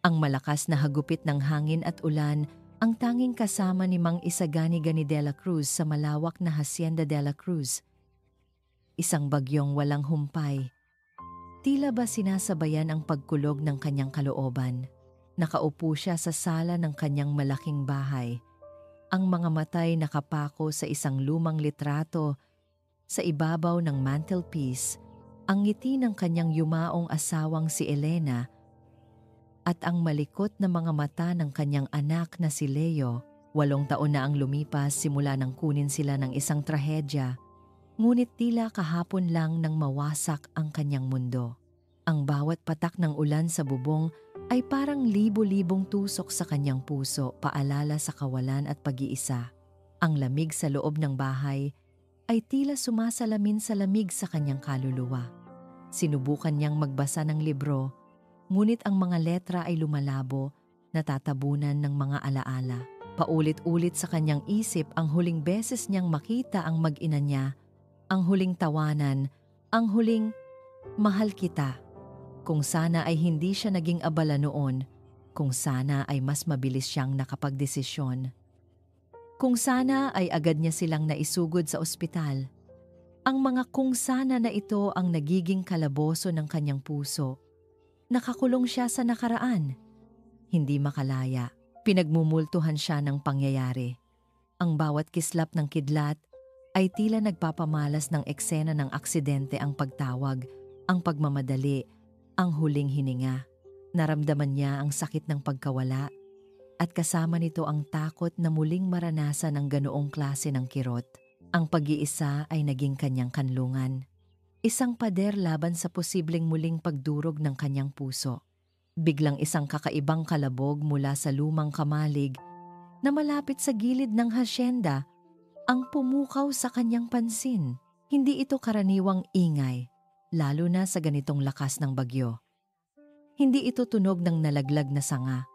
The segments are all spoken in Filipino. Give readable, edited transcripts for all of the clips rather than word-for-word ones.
Ang malakas na hagupit ng hangin at ulan ang tanging kasama ni Mang Isagani-Gani de la Cruz sa malawak na Hacienda de la Cruz. Isang bagyong walang humpay. Tila ba sinasabayan ang pagkulog ng kanyang kalooban. Nakaupo siya sa sala ng kanyang malaking bahay. Ang mga matay nakapako sa isang lumang litrato. Sa ibabaw ng mantelpiece, ang ngiti ng kanyang yumaong asawang si Elena at ang malikot na mga mata ng kanyang anak na si Leo. 8 taon na ang lumipas simula nang kunin sila ng isang trahedya, ngunit tila kahapon lang nang mawasak ang kanyang mundo. Ang bawat patak ng ulan sa bubong ay parang libo-libong tusok sa kanyang puso, paalala sa kawalan at pag-iisa. Ang lamig sa loob ng bahay ay tila sumasalamin sa lamig sa kanyang kaluluwa. Sinubukan niyang magbasa ng libro, ngunit ang mga letra ay lumalabo, natatabunan ng mga alaala. Paulit-ulit sa kanyang isip ang huling beses niyang makita ang mag-ina niya, ang huling tawanan, ang huling mahal kita. Kung sana ay hindi siya naging abala noon, kung sana ay mas mabilis siyang nakapagdesisyon. Kung sana ay agad niya silang naisugod sa ospital. Ang mga kung sana na ito ang nagiging kalaboso ng kanyang puso. Nakakulong siya sa nakaraan. Hindi makalaya. Pinagmumultuhan siya ng pangyayari. Ang bawat kislap ng kidlat ay tila nagpapamalas ng eksena ng aksidente, ang pagtawag, ang pagmamadali, ang huling hininga. Naramdaman niya ang sakit ng pagkawala at kasama nito ang takot na muling maranasan ng ganoong klase ng kirot. Ang pag-iisa ay naging kanyang kanlungan. Isang pader laban sa posibleng muling pagdurog ng kanyang puso. Biglang isang kakaibang kalabog mula sa lumang kamalig na malapit sa gilid ng hasyenda ang pumukaw sa kanyang pansin. Hindi ito karaniwang ingay, lalo na sa ganitong lakas ng bagyo. Hindi ito tunog ng nalaglag na sanga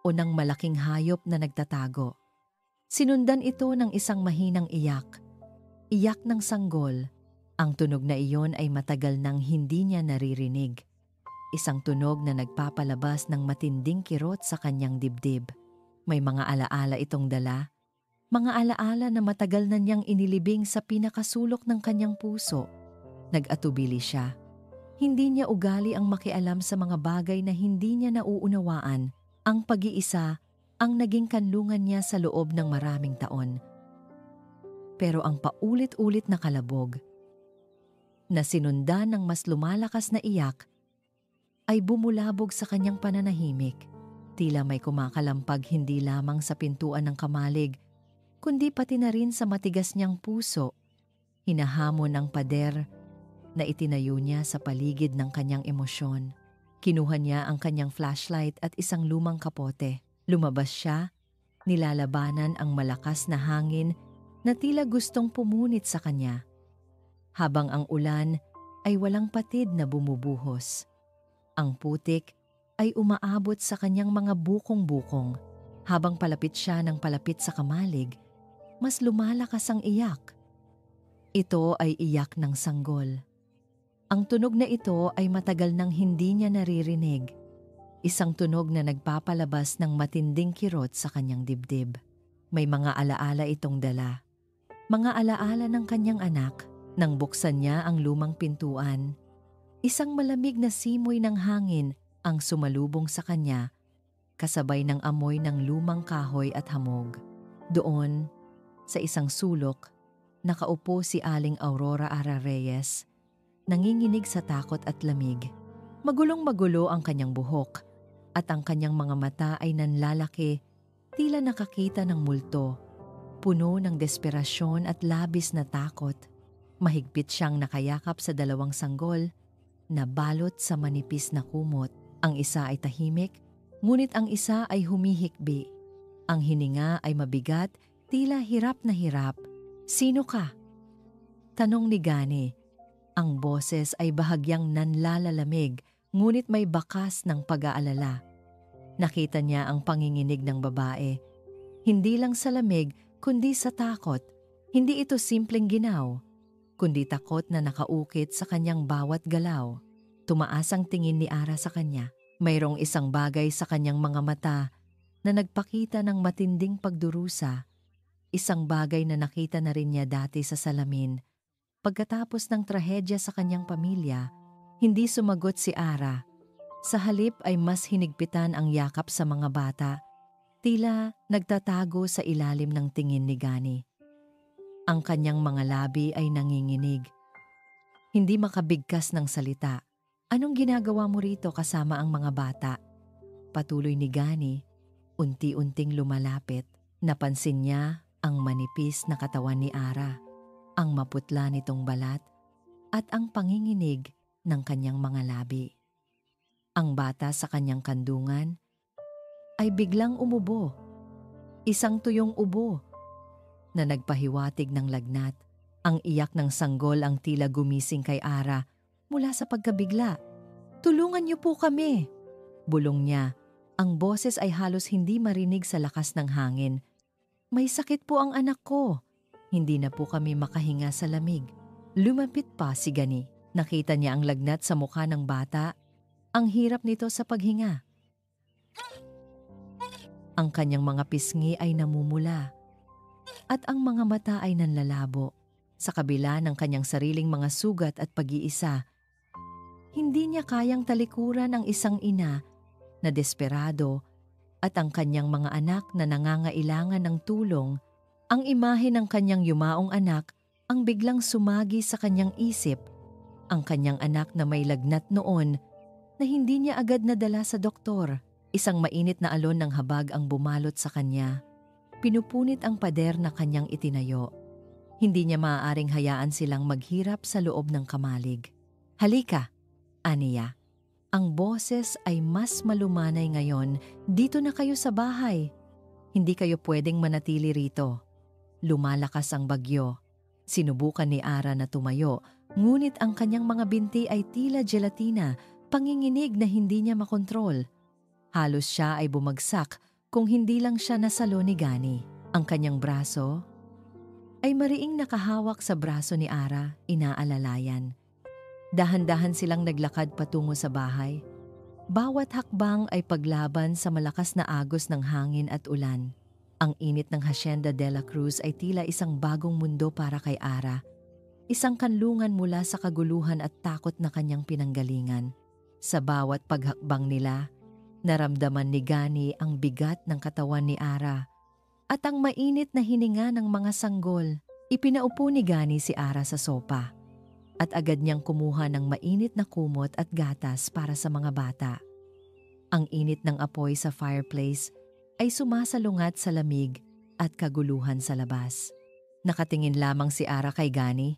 o ng malaking hayop na nagtatago. Sinundan ito ng isang mahinang iyak. Iyak ng sanggol. Ang tunog na iyon ay matagal nang hindi niya naririnig. Isang tunog na nagpapalabas ng matinding kirot sa kanyang dibdib. May mga alaala itong dala. Mga alaala na matagal na niyang inilibing sa pinakasulok ng kanyang puso. Nag-atubili siya. Hindi niya ugali ang makialam sa mga bagay na hindi niya nauunawaan. Ang pag-iisa ang naging kanlungan niya sa loob ng maraming taon. Pero ang paulit-ulit na kalabog na sinundan ng mas lumalakas na iyak ay bumulabog sa kanyang pananahimik. Tila may kumakalampag hindi lamang sa pintuan ng kamalig, kundi pati na rin sa matigas niyang puso. Hinahamon ng pader na itinayo niya sa paligid ng kanyang emosyon. Kinuha niya ang kanyang flashlight at isang lumang kapote. Lumabas siya, nilalabanan ang malakas na hangin na tila gustong pumunit sa kanya. Habang ang ulan ay walang patid na bumubuhos. Ang putik ay umaabot sa kanyang mga bukong-bukong. Habang palapit siya ng palapit sa kamalig, mas lumalakas ang iyak. Ito ay iyak ng sanggol. Ang tunog na ito ay matagal nang hindi niya naririnig. Isang tunog na nagpapalabas ng matinding kirot sa kanyang dibdib. May mga alaala itong dala. Mga alaala ng kanyang anak. Nang buksan niya ang lumang pintuan, isang malamig na simoy ng hangin ang sumalubong sa kanya, kasabay ng amoy ng lumang kahoy at hamog. Doon, sa isang sulok, nakaupo si Aling Aurora Ara Reyes, nanginginig sa takot at lamig. Magulong-magulo ang kanyang buhok at ang kanyang mga mata ay nanlalaki, tila nakakita ng multo, puno ng desperasyon at labis na takot. Mahigpit siyang nakayakap sa 2 sanggol na balot sa manipis na kumot. Ang isa ay tahimik, ngunit ang isa ay humihikbi. Ang hininga ay mabigat, tila hirap na hirap. "Sino ka?" tanong ni Gani. Ang boses ay bahagyang nanlalalamig, ngunit may bakas ng pag-aalala. Nakita niya ang panginginig ng babae. Hindi lang sa lamig, kundi sa takot. Hindi ito simpleng ginaw, kundi takot na nakaukit sa kanyang bawat galaw. Tumaas ang tingin ni Ara sa kanya. Mayroong isang bagay sa kanyang mga mata na nagpakita ng matinding pagdurusa, isang bagay na nakita na rin niya dati sa salamin. Pagkatapos ng trahedya sa kanyang pamilya, hindi sumagot si Ara. Sa halip ay mas hinigpitan ang yakap sa mga bata, tila nagtatago sa ilalim ng tingin ni Gani. Ang kanyang mga labi ay nanginginig. Hindi makabigkas ng salita. Anong ginagawa mo rito kasama ang mga bata? Patuloy ni Gani, unti-unting lumalapit. Napansin niya ang manipis na katawan ni Ara, ang maputla nitong balat, at ang panginginig ng kanyang mga labi. Ang bata sa kanyang kandungan ay biglang umubo. Isang tuyong ubo na nagpahiwatig ng lagnat. Ang iyak ng sanggol ang tila gumising kay Ara mula sa pagkabigla. "Tulungan niyo po kami!" bulong niya. Ang boses ay halos hindi marinig sa lakas ng hangin. "May sakit po ang anak ko. Hindi na po kami makahinga sa lamig." Lumapit pa si Gani. Nakita niya ang lagnat sa mukha ng bata. Ang hirap nito sa paghinga. Ang kanyang mga pisngi ay namumula at ang mga mata ay nanlalabo. Sa kabila ng kanyang sariling mga sugat at pag-iisa, hindi niya kayang talikuran ang isang ina na desperado at ang kanyang mga anak na nangangailangan ng tulong. Ang imahe ng kanyang yumaong anak ang biglang sumagi sa kanyang isip. Ang kanyang anak na may lagnat noon na hindi niya agad nadala sa doktor. Isang mainit na alon ng habag ang bumalot sa kanya. Pinupunit ang pader na kanyang itinayo. Hindi niya maaaring hayaan silang maghirap sa loob ng kamalig. "Halika," aniya. Ang boses ay mas malumanay ngayon. "Dito na kayo sa bahay. Hindi kayo pwedeng manatili rito." Lumalakas ang bagyo. Sinubukan ni Ara na tumayo, ngunit ang kanyang mga binti ay tila gelatina, panginginig na hindi niya makontrol. Halos siya ay bumagsak kung hindi lang siya nasalo ni Gani. Ang kanyang braso ay mariing nakahawak sa braso ni Ara, inaalalayan. Dahan-dahan silang naglakad patungo sa bahay. Bawat hakbang ay paglaban sa malakas na agos ng hangin at ulan. Ang init ng Hacienda de la Cruz ay tila isang bagong mundo para kay Ara. Isang kanlungan mula sa kaguluhan at takot na kanyang pinanggalingan. Sa bawat paghakbang nila, naramdaman ni Gani ang bigat ng katawan ni Ara at ang mainit na hininga ng mga sanggol. Ipinaupo ni Gani si Ara sa sopa at agad niyang kumuha ng mainit na kumot at gatas para sa mga bata. Ang init ng apoy sa fireplace ay sumasalungat sa lamig at kaguluhan sa labas. Nakatingin lamang si Ara kay Gani.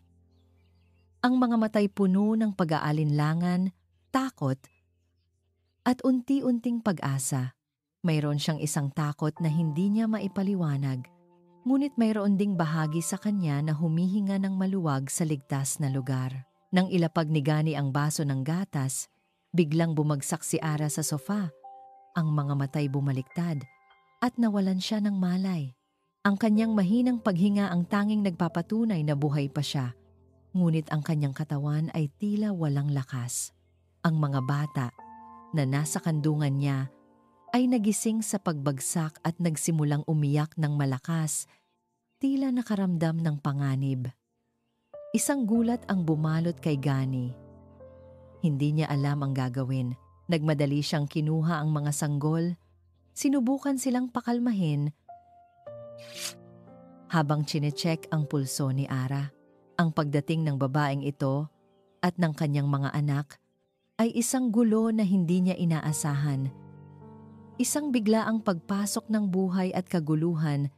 Ang mga matay puno ng pag-aalinlangan, takot, at unti-unting pag-asa. Mayroon siyang isang takot na hindi niya maipaliwanag, ngunit mayroon ding bahagi sa kanya na humihinga ng maluwag sa ligtas na lugar. Nang ilapag ni Gani ang baso ng gatas, biglang bumagsak si Ara sa sofa. Ang mga matay bumaliktad at nawalan siya ng malay. Ang kanyang mahinang paghinga ang tanging nagpapatunay na buhay pa siya, ngunit ang kanyang katawan ay tila walang lakas. Ang mga bata na nasa kandungan niya ay nagising sa pagbagsak at nagsimulang umiyak ng malakas, tila nakaramdam ng panganib. Isang gulat ang bumalot kay Gani. Hindi niya alam ang gagawin. Nagmadali siyang kinuha ang mga sanggol. Sinubukan silang pakalmahin habang chinecheck ang pulso ni Ara. Ang pagdating ng babaeng ito at ng kanyang mga anak ay isang gulo na hindi niya inaasahan. Isang biglaang pagpasok ng buhay at kaguluhan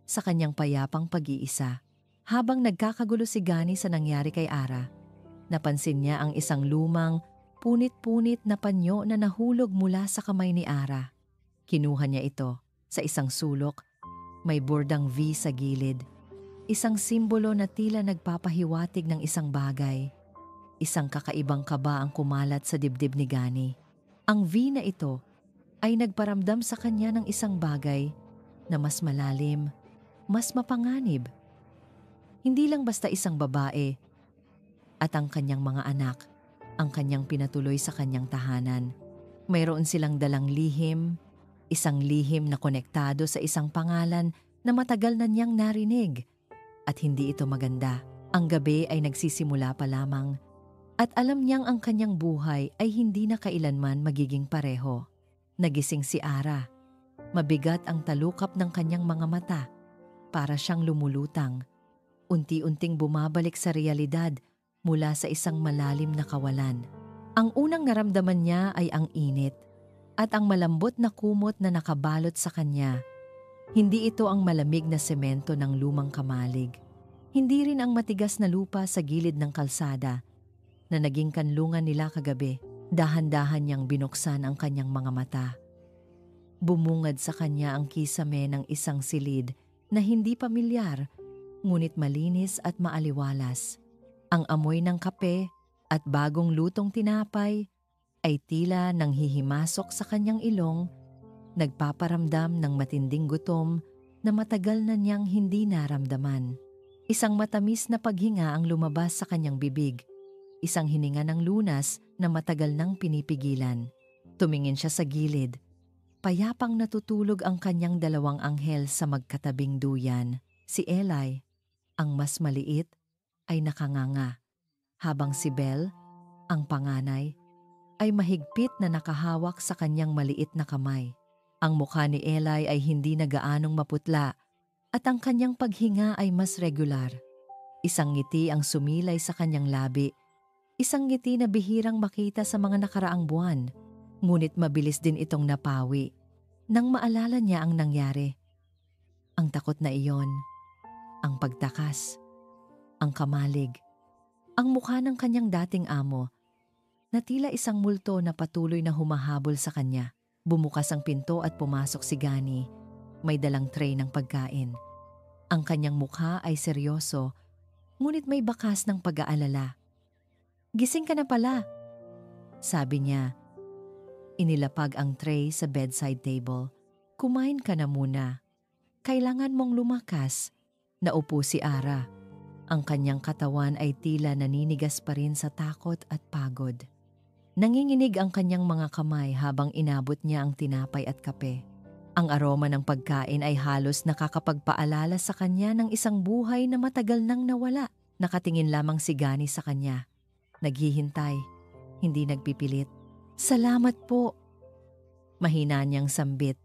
sa kanyang payapang pag-iisa. Habang nagkakagulo si Gani sa nangyari kay Ara, napansin niya ang isang lumang, punit-punit na panyo na nahulog mula sa kamay ni Ara. Kinuha niya ito sa isang sulok, may bordang V sa gilid. Isang simbolo na tila nagpapahiwatig ng isang bagay. Isang kakaibang kaba ang kumalat sa dibdib ni Gani. Ang V na ito ay nagparamdam sa kanya ng isang bagay na mas malalim, mas mapanganib. Hindi lang basta isang babae at ang kanyang mga anak, ang kanyang pinatuloy sa kanyang tahanan. Mayroon silang dalang lihim, isang lihim na konektado sa isang pangalan na matagal na niyang narinig. At hindi ito maganda. Ang gabi ay nagsisimula pa lamang at alam niyang ang kanyang buhay ay hindi na kailanman magiging pareho. Nagising si Ara. Mabigat ang talukap ng kanyang mga mata. Para siyang lumulutang. Unti-unting bumabalik sa realidad mula sa isang malalim na kawalan. Ang unang naramdaman niya ay ang init at ang malambot na kumot na nakabalot sa kanya. Hindi ito ang malamig na semento ng lumang kamalig. Hindi rin ang matigas na lupa sa gilid ng kalsada na naging kanlungan nila kagabi. Dahan-dahan niyang binuksan ang kanyang mga mata. Bumungad sa kanya ang kisame ng isang silid na hindi pamilyar, ngunit malinis at maaliwalas. Ang amoy ng kape at bagong lutong tinapay ay tila nang hihimasok sa kanyang ilong, nagpaparamdam ng matinding gutom na matagal na niyang hindi naramdaman. Isang matamis na paghinga ang lumabas sa kanyang bibig, isang hininga ng lunas na matagal nang pinipigilan. Tumingin siya sa gilid. Payapang natutulog ang kanyang dalawang anghel sa magkatabing duyan. Si Eli, ang mas maliit, ay nakanganga, habang si Belle, ang panganay, ay mahigpit na nakahawak sa kanyang maliit na kamay. Ang mukha ni Eli ay hindi na gaanong maputla at ang kanyang paghinga ay mas regular. Isang ngiti ang sumilay sa kanyang labi, isang ngiti na bihirang makita sa mga nakaraang buwan, ngunit mabilis din itong napawi nang maalala niya ang nangyari. Ang takot na iyon, ang pagtakas, ang kamalig, ang mukha ng kanyang dating amo na tila isang multo na patuloy na humahabol sa kanya. Bumukas ang pinto at pumasok si Gani. May dalang tray ng pagkain. Ang kanyang mukha ay seryoso, ngunit may bakas ng pag-aalala. "Gising ka na pala," sabi niya. Inilapag ang tray sa bedside table. "Kumain ka na muna. Kailangan mong lumakas." Naupo si Ara. Ang kanyang katawan ay tila naninigas pa rin sa takot at pagod. Nanginginig ang kanyang mga kamay habang inabot niya ang tinapay at kape. Ang aroma ng pagkain ay halos nakakapagpaalala sa kanya ng isang buhay na matagal nang nawala. Nakatingin lamang si Gani sa kanya. Naghihintay, hindi nagpipilit. "Salamat po." Mahina niyang sambit.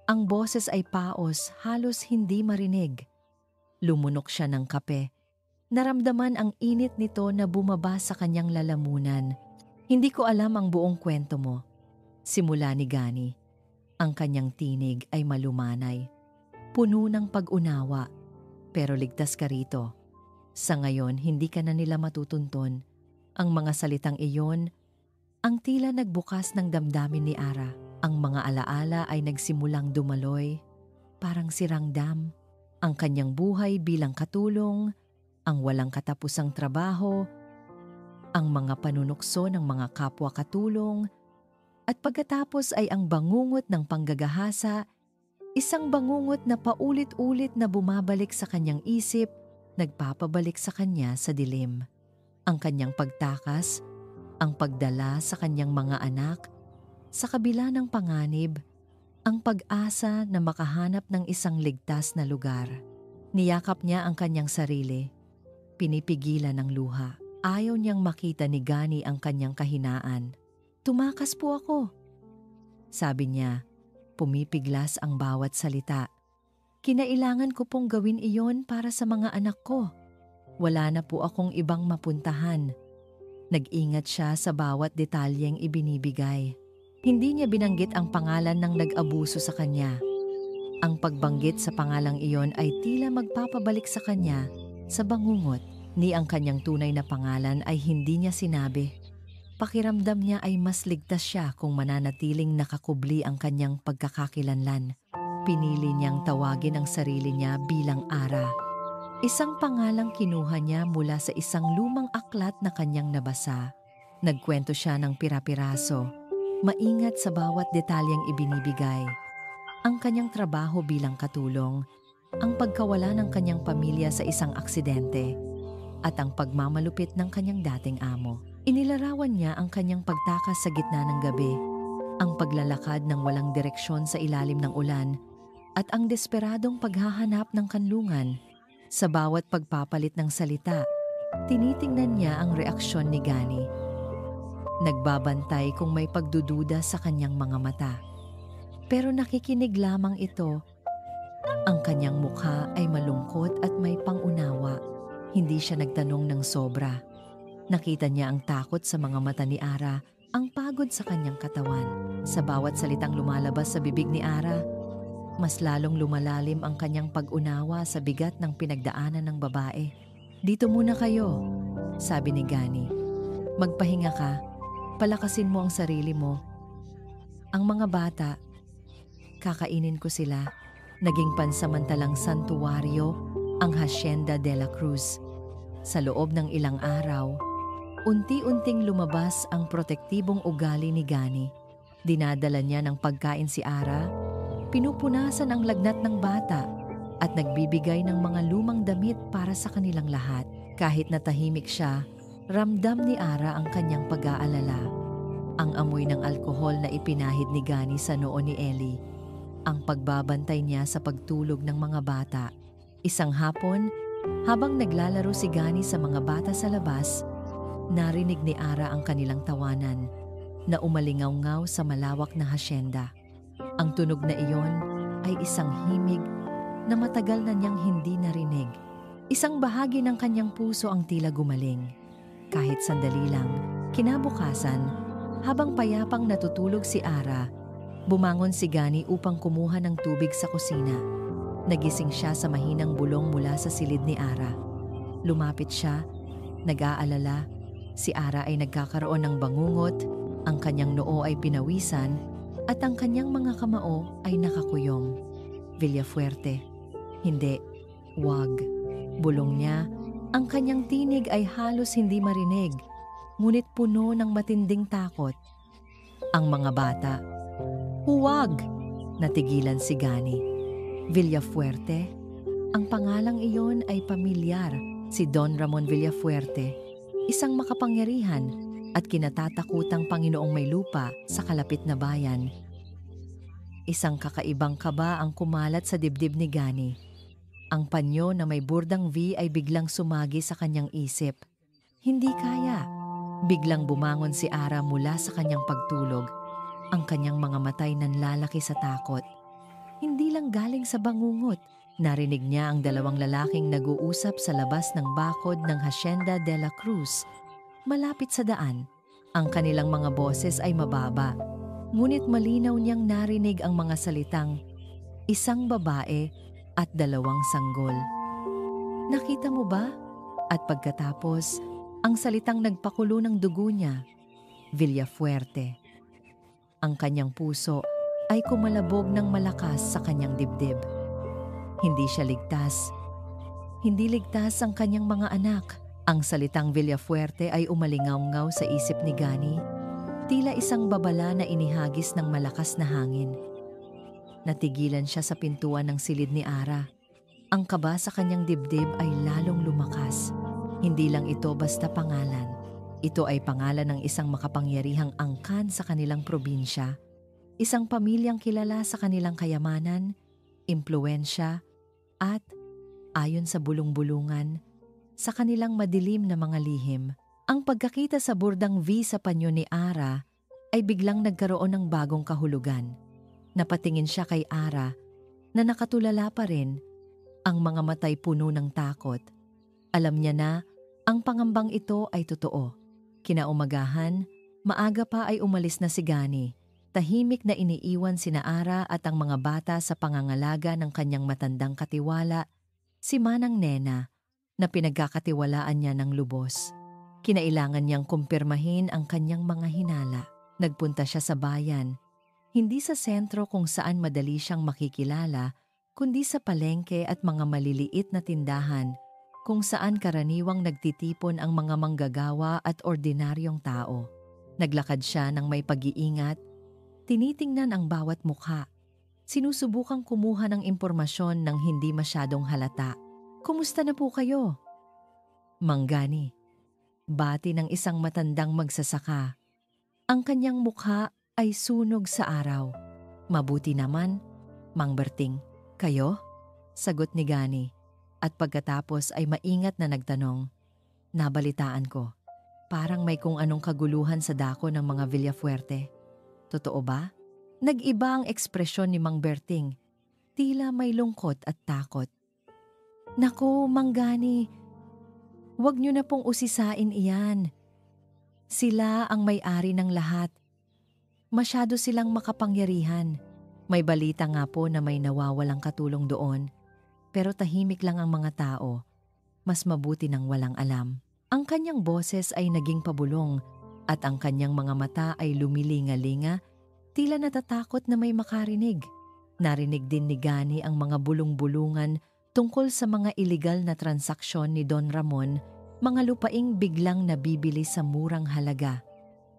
Ang boses ay paos, halos hindi marinig. Lumunok siya ng kape. Naramdaman ang init nito na bumaba sa kanyang lalamunan. "Hindi ko alam ang buong kwento mo." Simula ni Gani. Ang kanyang tinig ay malumanay. Puno ng pag-unawa. "Pero ligtas ka rito. Sa ngayon, hindi ka na nila matutunton." Ang mga salitang iyon, ang tila nagbukas ng damdamin ni Ara. Ang mga alaala ay nagsimulang dumaloy, parang sirang dam. Ang kanyang buhay bilang katulong, ang walang katapusang trabaho, ang mga panunukso ng mga kapwa katulong, at pagkatapos ay ang bangungot ng panggagahasa, isang bangungot na paulit-ulit na bumabalik sa kanyang isip, nagpapabalik sa kanya sa dilim. Ang kanyang pagtakas, ang pagdala sa kanyang mga anak, sa kabila ng panganib, ang pag-asa na makahanap ng isang ligtas na lugar. Niyakap niya ang kanyang sarili, pinipigilan ng luha. Ayaw niyang makita ni Gani ang kanyang kahinaan. "Tumakas po ako," sabi niya. Pumipiglas ang bawat salita. "Kinailangan ko pong gawin iyon para sa mga anak ko. Wala na po akong ibang mapuntahan." Nag-ingat siya sa bawat detalyeng ibinibigay. Hindi niya binanggit ang pangalan ng nag-abuso sa kanya. Ang pagbanggit sa pangalang iyon ay tila magpapabalik sa kanya sa bangungot. Ni ang kanyang tunay na pangalan ay hindi niya sinabi. Pakiramdam niya ay mas ligtas siya kung mananatiling nakakubli ang kanyang pagkakakilanlan. Pinili niyang tawagin ang sarili niya bilang Ara. Isang pangalang kinuha niya mula sa isang lumang aklat na kanyang nabasa. Nagkwento siya ng pira-piraso, maingat sa bawat detalyeng ibinibigay. Ang kanyang trabaho bilang katulong, ang pagkawala ng kanyang pamilya sa isang aksidente, at ang pagmamalupit ng kanyang dating amo. Inilarawan niya ang kanyang pagtakas sa gitna ng gabi, Ang paglalakad ng walang direksyon sa ilalim ng ulan at ang desperadong paghahanap ng kanlungan. Sa bawat pagpapalit ng salita, tinitingnan niya ang reaksyon ni Gani. Nagbabantay kung may pagdududa sa kanyang mga mata. Pero nakikinig lamang ito. Ang kanyang mukha ay malungkot at may pangunawa. Hindi siya nagtanong ng sobra. Nakita niya ang takot sa mga mata ni Ara, ang pagod sa kanyang katawan. Sa bawat salitang lumalabas sa bibig ni Ara, mas lalong lumalalim ang kanyang pag-unawa sa bigat ng pinagdaanan ng babae. "Dito muna kayo," sabi ni Gani. "Magpahinga ka, palakasin mo ang sarili mo. Ang mga bata, kakainin ko sila." Naging pansamantalang santuwaryo ang Hacienda de la Cruz. Sa loob ng ilang araw, unti-unting lumabas ang protektibong ugali ni Gani. Dinadala niya ng pagkain si Ara, pinupunasan ang lagnat ng bata, at nagbibigay ng mga lumang damit para sa kanilang lahat. Kahit natahimik siya, ramdam ni Ara ang kanyang pag-aalala. Ang amoy ng alkohol na ipinahid ni Gani sa noo ni Ellie. Ang pagbabantay niya sa pagtulog ng mga bata. Isang hapon, habang naglalaro si Gani sa mga bata sa labas, narinig ni Ara ang kanilang tawanan na umalingaw-ngaw sa malawak na hasyenda. Ang tunog na iyon ay isang himig na matagal na niyang hindi narinig. Isang bahagi ng kanyang puso ang tila gumaling. Kahit sandali lang, kinabukasan, habang payapang natutulog si Ara, bumangon si Gani upang kumuha ng tubig sa kusina. Nagising siya sa mahinang bulong mula sa silid ni Ara. Lumapit siya, nag-aalala. Si Ara ay nagkakaroon ng bangungot, ang kanyang noo ay pinawisan, at ang kanyang mga kamao ay nakakuyom. "Villafuerte." "Hindi, wag." Bulong niya, ang kanyang tinig ay halos hindi marinig, ngunit puno ng matinding takot. Ang mga bata, "Huwag!" Natigilan si Gani. Villafuerte? Ang pangalang iyon ay pamilyar. Si Don Ramon Villafuerte, isang makapangyarihan at kinatatakutang Panginoong may lupa sa kalapit na bayan. Isang kakaibang kaba ang kumalat sa dibdib ni Gani. Ang panyo na may burdang V ay biglang sumagi sa kanyang isip. Hindi kaya. Biglang bumangon si Ara mula sa kanyang pagtulog. Ang kanyang mga matay nanlalaki sa takot. Hindi lang galing sa bangungot. Narinig niya ang dalawang lalaking nag-uusap sa labas ng bakod ng Hacienda de la Cruz. Malapit sa daan, ang kanilang mga boses ay mababa. Ngunit malinaw niyang narinig ang mga salitang, "Isang babae at dalawang sanggol." "Nakita mo ba?" At pagkatapos, ang salitang nagpakulo ng dugo niya, "Villafuerte." Ang kanyang puso ay kumalabog ng malakas sa kanyang dibdib. Hindi siya ligtas. Hindi ligtas ang kanyang mga anak. Ang salitang Villafuerte ay umalingaw-ngaw sa isip ni Gani, tila isang babala na inihagis ng malakas na hangin. Natigilan siya sa pintuan ng silid ni Ara. Ang kaba sa kanyang dibdib ay lalong lumakas. Hindi lang ito basta pangalan. Ito ay pangalan ng isang makapangyarihang angkan sa kanilang probinsya. Isang pamilyang kilala sa kanilang kayamanan, impluwensya, at, ayon sa bulong-bulungan, sa kanilang madilim na mga lihim. Ang pagkakita sa burdang V sa panyo ni Ara ay biglang nagkaroon ng bagong kahulugan. Napatingin siya kay Ara na nakatulala pa rin, ang mga matay puno ng takot. Alam niya na ang pangambang ito ay totoo. Kinaumagahan, maaga pa ay umalis na si Gani. Tahimik na iniiwan sina Ara at ang mga bata sa pangangalaga ng kanyang matandang katiwala, si Manang Nena, na pinagkakatiwalaan niya ng lubos. Kinailangan niyang kumpirmahin ang kanyang mga hinala. Nagpunta siya sa bayan, hindi sa sentro kung saan madali siyang makikilala, kundi sa palengke at mga maliliit na tindahan kung saan karaniwang nagtitipon ang mga manggagawa at ordinaryong tao. Naglakad siya ng may pag-iingat, tinitingnan ang bawat mukha. Sinusubukang kumuha ng impormasyon ng hindi masyadong halata. "Kumusta na po kayo?" "Mang Gani," bati ng isang matandang magsasaka. Ang kanyang mukha ay sunog sa araw. Mabuti naman, Mang Berting. Kayo? Sagot ni Gani. At pagkatapos ay maingat na nagtanong. Nabalitaan ko. Parang may kung anong kaguluhan sa dako ng mga Villafuerte. Totoo ba? Nag-iba ang ekspresyon ni Mang Berting. Tila may lungkot at takot. Naku, Mang Gani, huwag niyo na pong usisain iyan. Sila ang may-ari ng lahat. Masyado silang makapangyarihan. May balita nga po na may nawawalang katulong doon. Pero tahimik lang ang mga tao. Mas mabuti nang walang alam. Ang kanyang boses ay naging pabulong at ang kanyang mga mata ay lumilinga-linga, tila natatakot na may makarinig. Narinig din ni Gani ang mga bulong-bulungan tungkol sa mga iligal na transaksyon ni Don Ramon, mga lupaing biglang nabibili sa murang halaga,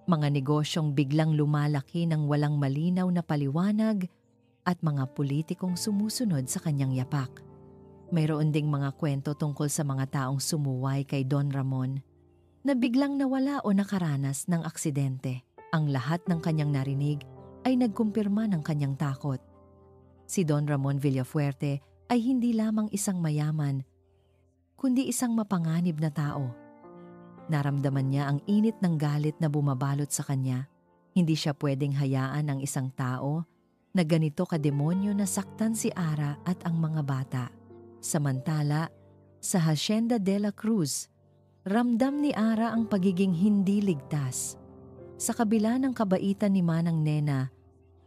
mga negosyong biglang lumalaki ng walang malinaw na paliwanag at mga politikong sumusunod sa kanyang yapak. Mayroon ding mga kwento tungkol sa mga taong sumuway kay Don Ramon na biglang nawala o nakaranas ng aksidente. Ang lahat ng kanyang narinig ay nagkumpirma ng kanyang takot. Si Don Ramon Villafuerte ay hindi lamang isang mayaman, kundi isang mapanganib na tao. Naramdaman niya ang init ng galit na bumabalot sa kanya. Hindi siya pwedeng hayaan ang isang tao na ganito kademonyo na saktan si Ara at ang mga bata. Samantala, sa Hacienda de la Cruz, ramdam ni Ara ang pagiging hindi ligtas. Sa kabila ng kabaitan ni Manang Nena,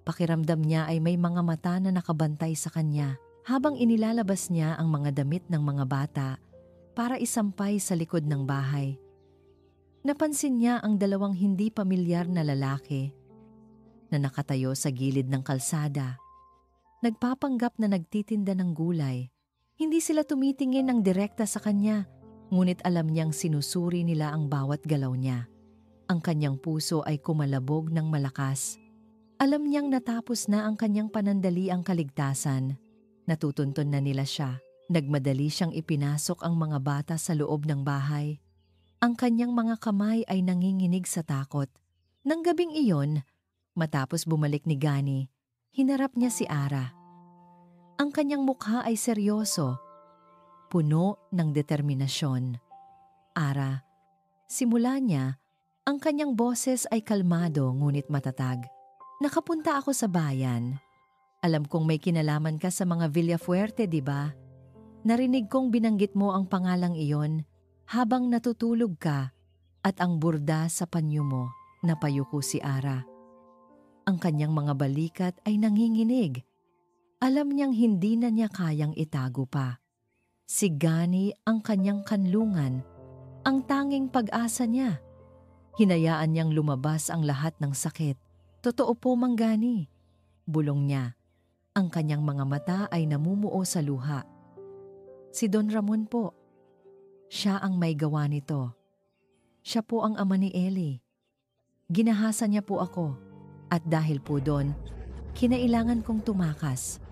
pakiramdam niya ay may mga mata na nakabantay sa kanya habang inilalabas niya ang mga damit ng mga bata para isampay sa likod ng bahay. Napansin niya ang dalawang hindi pamilyar na lalaki na nakatayo sa gilid ng kalsada. Nagpapanggap na nagtitinda ng gulay. Hindi sila tumitingin ng direkta sa kanya, ngunit alam niyang sinusuri nila ang bawat galaw niya. Ang kanyang puso ay kumalabog ng malakas. Alam niyang natapos na ang kanyang panandaliang kaligtasan. Natutunton na nila siya. Nagmadali siyang ipinasok ang mga bata sa loob ng bahay. Ang kanyang mga kamay ay nanginginig sa takot. Nang gabing iyon, matapos bumalik ni Gani, hinarap niya si Ara. Ang kanyang mukha ay seryoso, puno ng determinasyon. Ara, simula niya, ang kanyang boses ay kalmado ngunit matatag. Nakapunta ako sa bayan. Alam kong may kinalaman ka sa mga Villafuerte, di ba? Narinig kong binanggit mo ang pangalang iyon habang natutulog ka at ang burda sa panyo mo. Napayuko si Ara. Ang kanyang mga balikat ay nanginginig. Alam niyang hindi na niya kayang itago pa. Si Gani ang kanyang kanlungan, ang tanging pag-asa niya. Hinayaan niyang lumabas ang lahat ng sakit. Totoo po, Mang Gani. Bulong niya. Ang kanyang mga mata ay namumuo sa luha. Si Don Ramon po. Siya ang may gawa nito. Siya po ang ama ni Ellie. Ginahasa niya po ako. At dahil po doon, kinailangan kong tumakas.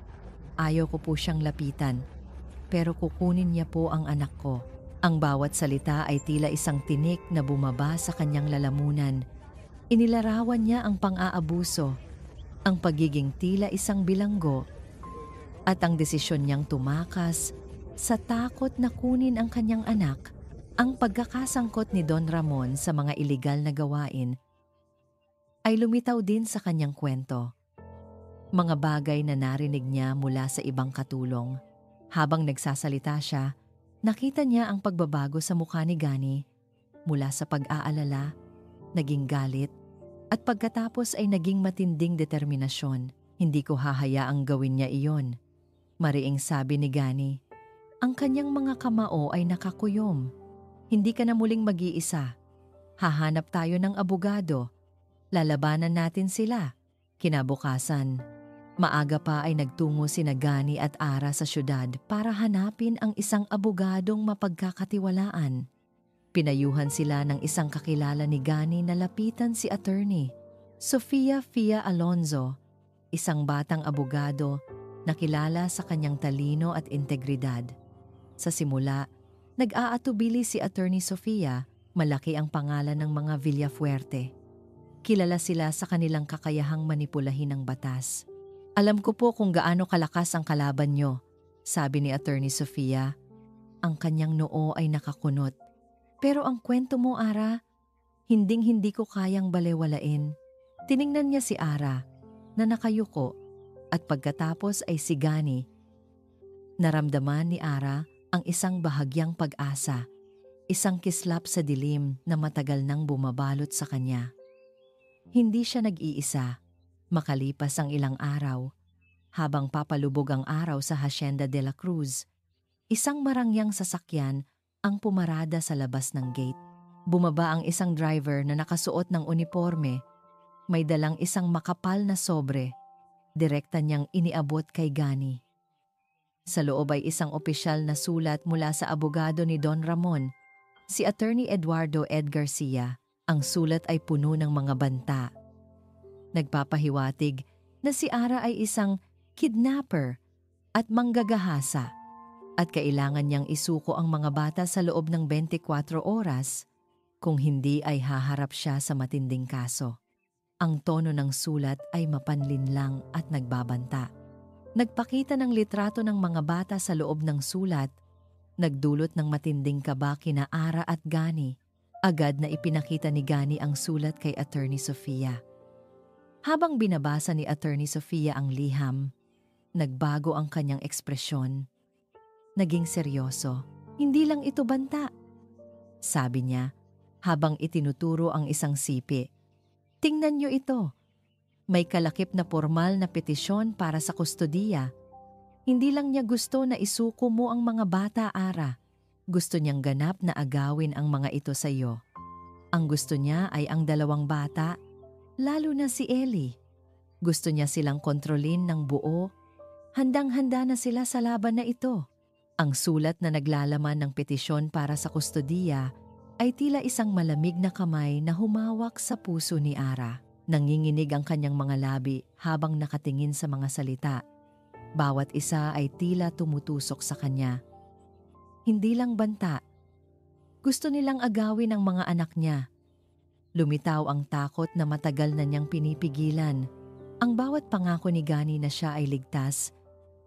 Ayaw ko po siyang lapitan, pero kukunin niya po ang anak ko. Ang bawat salita ay tila isang tinik na bumaba sa kanyang lalamunan. Inilarawan niya ang pang-aabuso, ang pagiging tila isang bilanggo, at ang desisyon niyang tumakas sa takot na kunin ang kanyang anak. Ang pagkakasangkot ni Don Ramon sa mga iligal na gawain ay lumitaw din sa kanyang kwento. Mga bagay na narinig niya mula sa ibang katulong. Habang nagsasalita siya, nakita niya ang pagbabago sa mukha ni Gani mula sa pag-aalala, naging galit, at pagkatapos ay naging matinding determinasyon. Hindi ko hahayaang gawin niya iyon. Mariing sabi ni Gani, ang kanyang mga kamao ay nakakuyom. Hindi ka na muling mag-iisa. Hahanap tayo ng abogado. Lalabanan natin sila. Kinabukasan, maaga pa ay nagtungo sina Gani at Ara sa syudad para hanapin ang isang abogadong mapagkakatiwalaan. Pinayuhan sila ng isang kakilala ni Gani na lapitan si attorney Sofia Fia Alonzo, isang batang abogado na kilala sa kanyang talino at integridad. Sa simula, nag-aatubili si attorney Sofia, malaki ang pangalan ng mga Villafuerte. Kilala sila sa kanilang kakayahang manipulahin ang batas. Alam ko po kung gaano kalakas ang kalaban nyo, sabi ni Attorney Sofia. Ang kanyang noo ay nakakunot. Pero ang kwento mo, Ara, hinding-hindi ko kayang balewalain. Tiningnan niya si Ara na nakayuko at pagkatapos ay si Gani. Naramdaman ni Ara ang isang bahagyang pag-asa, isang kislap sa dilim na matagal nang bumabalot sa kanya. Hindi siya nag-iisa. Makalipas ang ilang araw, habang papalubog ang araw sa Hacienda de la Cruz, isang marangyang sasakyan ang pumarada sa labas ng gate. Bumaba ang isang driver na nakasuot ng uniforme. May dalang isang makapal na sobre. Direkta niyang iniabot kay Gani. Sa loob ay isang opisyal na sulat mula sa abogado ni Don Ramon, si Attorney Eduardo Ed Garcia. Ang sulat ay puno ng mga banta. Nagpapahiwatig na si Ara ay isang kidnapper at manggagahasa at kailangan niyang isuko ang mga bata sa loob ng 24 oras, kung hindi ay haharap siya sa matinding kaso. Ang tono ng sulat ay mapanlinlang at nagbabanta. Nagpakita ng litrato ng mga bata sa loob ng sulat, nagdulot ng matinding kaba kina Ara at Gani. Agad na ipinakita ni Gani ang sulat kay Attorney Sofia. Habang binabasa ni Attorney Sofia ang liham, nagbago ang kanyang ekspresyon. Naging seryoso. Hindi lang ito banta, sabi niya habang itinuturo ang isang sipi. Tingnan niyo ito. May kalakip na formal na petisyon para sa kustodiya. Hindi lang niya gusto na isuko mo ang mga bata, Ara. Gusto niyang ganap na agawin ang mga ito sa iyo. Ang gusto niya ay ang 2 bata, lalo na si Ellie. Gusto niya silang kontrolin ng buo. Handang-handa na sila sa laban na ito. Ang sulat na naglalaman ng petisyon para sa kustodiya ay tila isang malamig na kamay na humawak sa puso ni Ara. Nanginginig ang kanyang mga labi habang nakatingin sa mga salita. Bawat isa ay tila tumutusok sa kanya. Hindi lang banta. Gusto nilang agawin ang mga anak niya. Lumitaw ang takot na matagal na niyang pinipigilan. Ang bawat pangako ni Gani na siya ay ligtas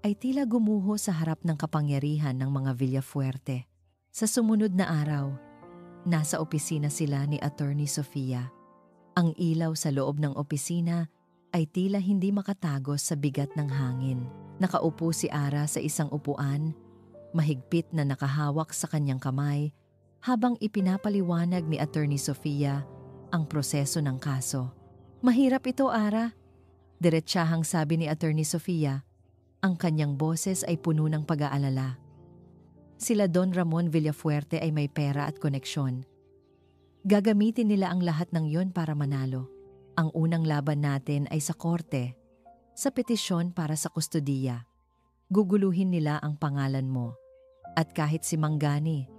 ay tila gumuho sa harap ng kapangyarihan ng mga Villafuerte. Sa sumunod na araw, nasa opisina sila ni Attorney Sofia. Ang ilaw sa loob ng opisina ay tila hindi makatagos sa bigat ng hangin. Nakaupo si Ara sa isang upuan, mahigpit na nakahawak sa kanyang kamay habang ipinapaliwanag ni Attorney Sofia ang proseso ng kaso. Mahirap ito, Ara, diretsahang sabi ni Attorney Sofia. Ang kanyang boses ay puno ng pag-aalala. Sila Don Ramon Villafuerte ay may pera at koneksyon. Gagamitin nila ang lahat ng yon para manalo. Ang unang laban natin ay sa korte, sa petisyon para sa kustodiya. Guguluhin nila ang pangalan mo. At kahit si Manggani,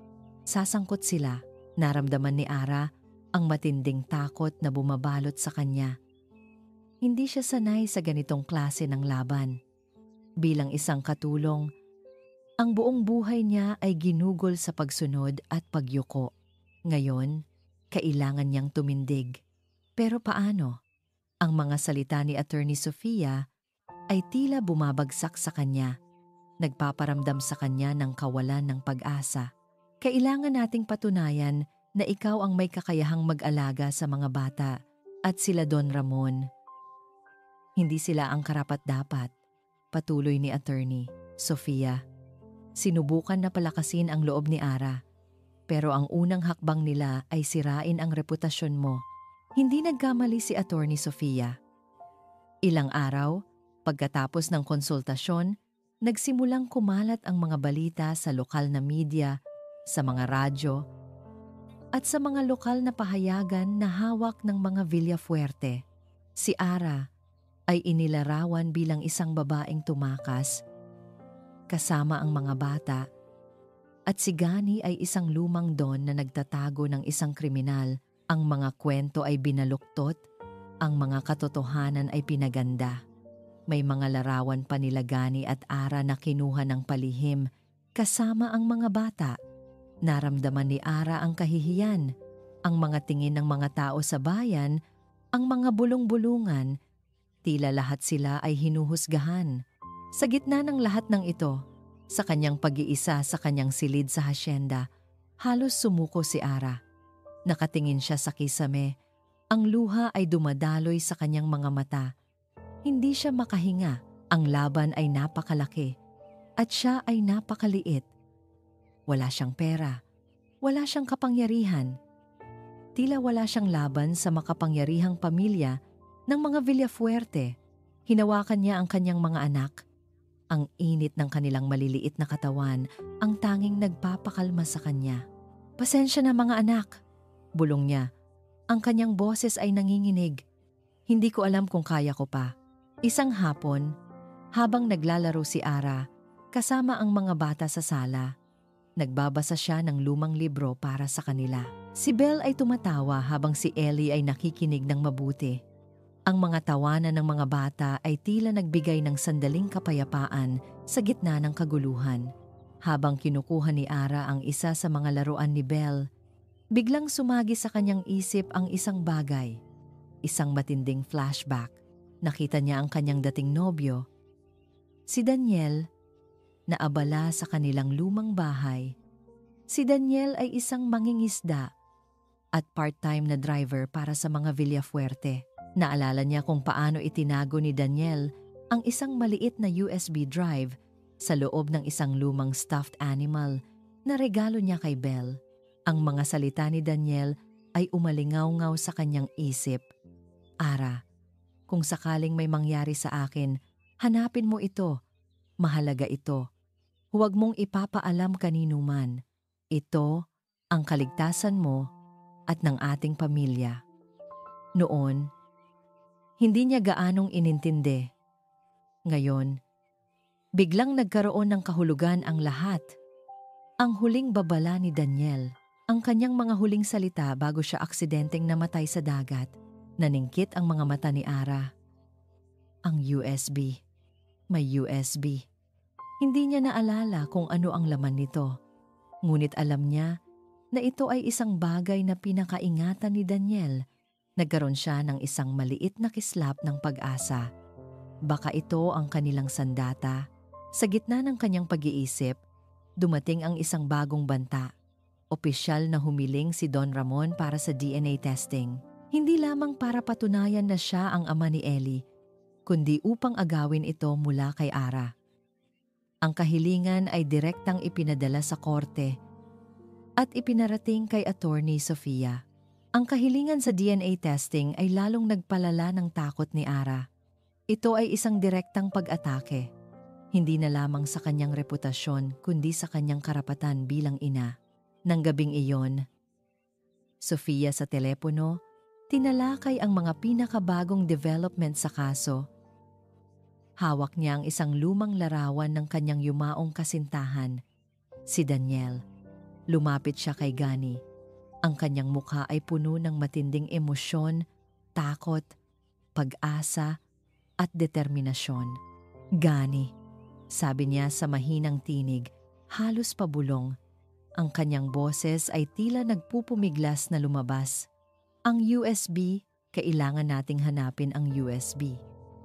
sasangkot sila. Naramdaman ni Ara ang matinding takot na bumabalot sa kanya. Hindi siya sanay sa ganitong klase ng laban. Bilang isang katulong, ang buong buhay niya ay ginugol sa pagsunod at pagyuko. Ngayon, kailangan niyang tumindig. Pero paano? Ang mga salita ni Attorney Sofia ay tila bumabagsak sa kanya. Nagpaparamdam sa kanya ng kawalan ng pag-asa. Kailangan nating patunayan na ikaw ang may kakayahang mag-alaga sa mga bata at sila Don Ramon. Hindi sila ang karapat-dapat. Patuloy ni Attorney Sofia. Sinubukan na palakasin ang loob ni Ara. Pero ang unang hakbang nila ay sirain ang reputasyon mo. Hindi nagkamali si Attorney Sofia. Ilang araw, pagkatapos ng konsultasyon, nagsimulang kumalat ang mga balita sa lokal na media, sa mga radyo, at sa mga lokal na pahayagan na hawak ng mga Villafuerte. Si Ara ay inilarawan bilang isang babaeng tumakas, kasama ang mga bata, at si Gani ay isang lumang don na nagtatago ng isang kriminal. Ang mga kwento ay binaluktot, ang mga katotohanan ay pinaganda. May mga larawan pa nila Gani at Ara na kinuha ng palihim, kasama ang mga bata. Naramdaman ni Ara ang kahihiyan. Ang mga tingin ng mga tao sa bayan Ang mga bulong-bulungan, tila lahat sila ay hinuhusgahan. Sa gitna ng lahat ng ito, sa kanyang pag-iisa sa kanyang silid sa hasyenda, halos sumuko si Ara. Nakatingin siya sa kisame. Ang luha ay dumadaloy sa kanyang mga mata. Hindi siya makahinga. Ang laban ay napakalaki. At siya ay napakaliit. Wala siyang pera. Wala siyang kapangyarihan. Tila wala siyang laban sa makapangyarihang pamilya ng mga Villafuerte. Hinawakan niya ang kanyang mga anak. Ang init ng kanilang maliliit na katawan ang tanging nagpapakalma sa kanya. "Pasensya na mga anak," bulong niya. Ang kanyang boses ay nanginginig. "Hindi ko alam kung kaya ko pa." Isang hapon, habang naglalaro si Ara, kasama ang mga bata sa sala, nagbabasa siya ng lumang libro para sa kanila. Si Belle ay tumatawa habang si Ellie ay nakikinig ng mabuti. Ang mga tawanan ng mga bata ay tila nagbigay ng sandaling kapayapaan sa gitna ng kaguluhan. Habang kinukuha ni Ara ang isa sa mga laruan ni Belle, biglang sumagi sa kanyang isip ang isang bagay. Isang matinding flashback. Nakita niya ang kanyang dating nobyo, si Daniel, na abala sa kanilang lumang bahay. Si Daniel ay isang mangingisda at part-time na driver para sa mga Villafuerte. Naalala niya kung paano itinago ni Daniel ang isang maliit na USB drive sa loob ng isang lumang stuffed animal na regalo niya kay Belle. Ang mga salita ni Daniel ay umalingaw-ngaw sa kanyang isip. "Ara, kung sakaling may mangyari sa akin, hanapin mo ito. Mahalaga ito. Huwag mong ipapaalam kanino man. Ito ang kaligtasan mo at ng ating pamilya." Noon, hindi niya gaanong inintindi. Ngayon, biglang nagkaroon ng kahulugan ang lahat. Ang huling babala ni Daniel, ang kanyang mga huling salita bago siya aksidenteng namatay sa dagat. Naningkit ang mga mata ni Ara. Ang USB. May USB. Hindi niya naalala kung ano ang laman nito. Ngunit alam niya na ito ay isang bagay na pinakaingatan ni Daniel. Nagkaroon siya ng isang maliit na kislap ng pag-asa. Baka ito ang kanilang sandata. Sa gitna ng kanyang pag-iisip, dumating ang isang bagong banta. Opisyal na humiling si Don Ramon para sa DNA testing. Hindi lamang para patunayan na siya ang ama ni Ellie, kundi upang agawin ito mula kay Ara. Ang kahilingan ay direktang ipinadala sa korte at ipinarating kay Attorney Sofia. Ang kahilingan sa DNA testing ay lalong nagpalala ng takot ni Ara. Ito ay isang direktang pag-atake, hindi na lamang sa kanyang reputasyon kundi sa kanyang karapatan bilang ina. Nang gabing iyon, Sofia sa telepono, tinalakay ang mga pinakabagong development sa kaso. Hawak niya ang isang lumang larawan ng kanyang yumaong kasintahan, si Daniel. Lumapit siya kay Gani. Ang kanyang mukha ay puno ng matinding emosyon, takot, pag-asa, at determinasyon. "Gani," sabi niya sa mahinang tinig, halos pabulong. Ang kanyang boses ay tila nagpupumiglas na lumabas. "Ang USB, kailangan nating hanapin ang USB."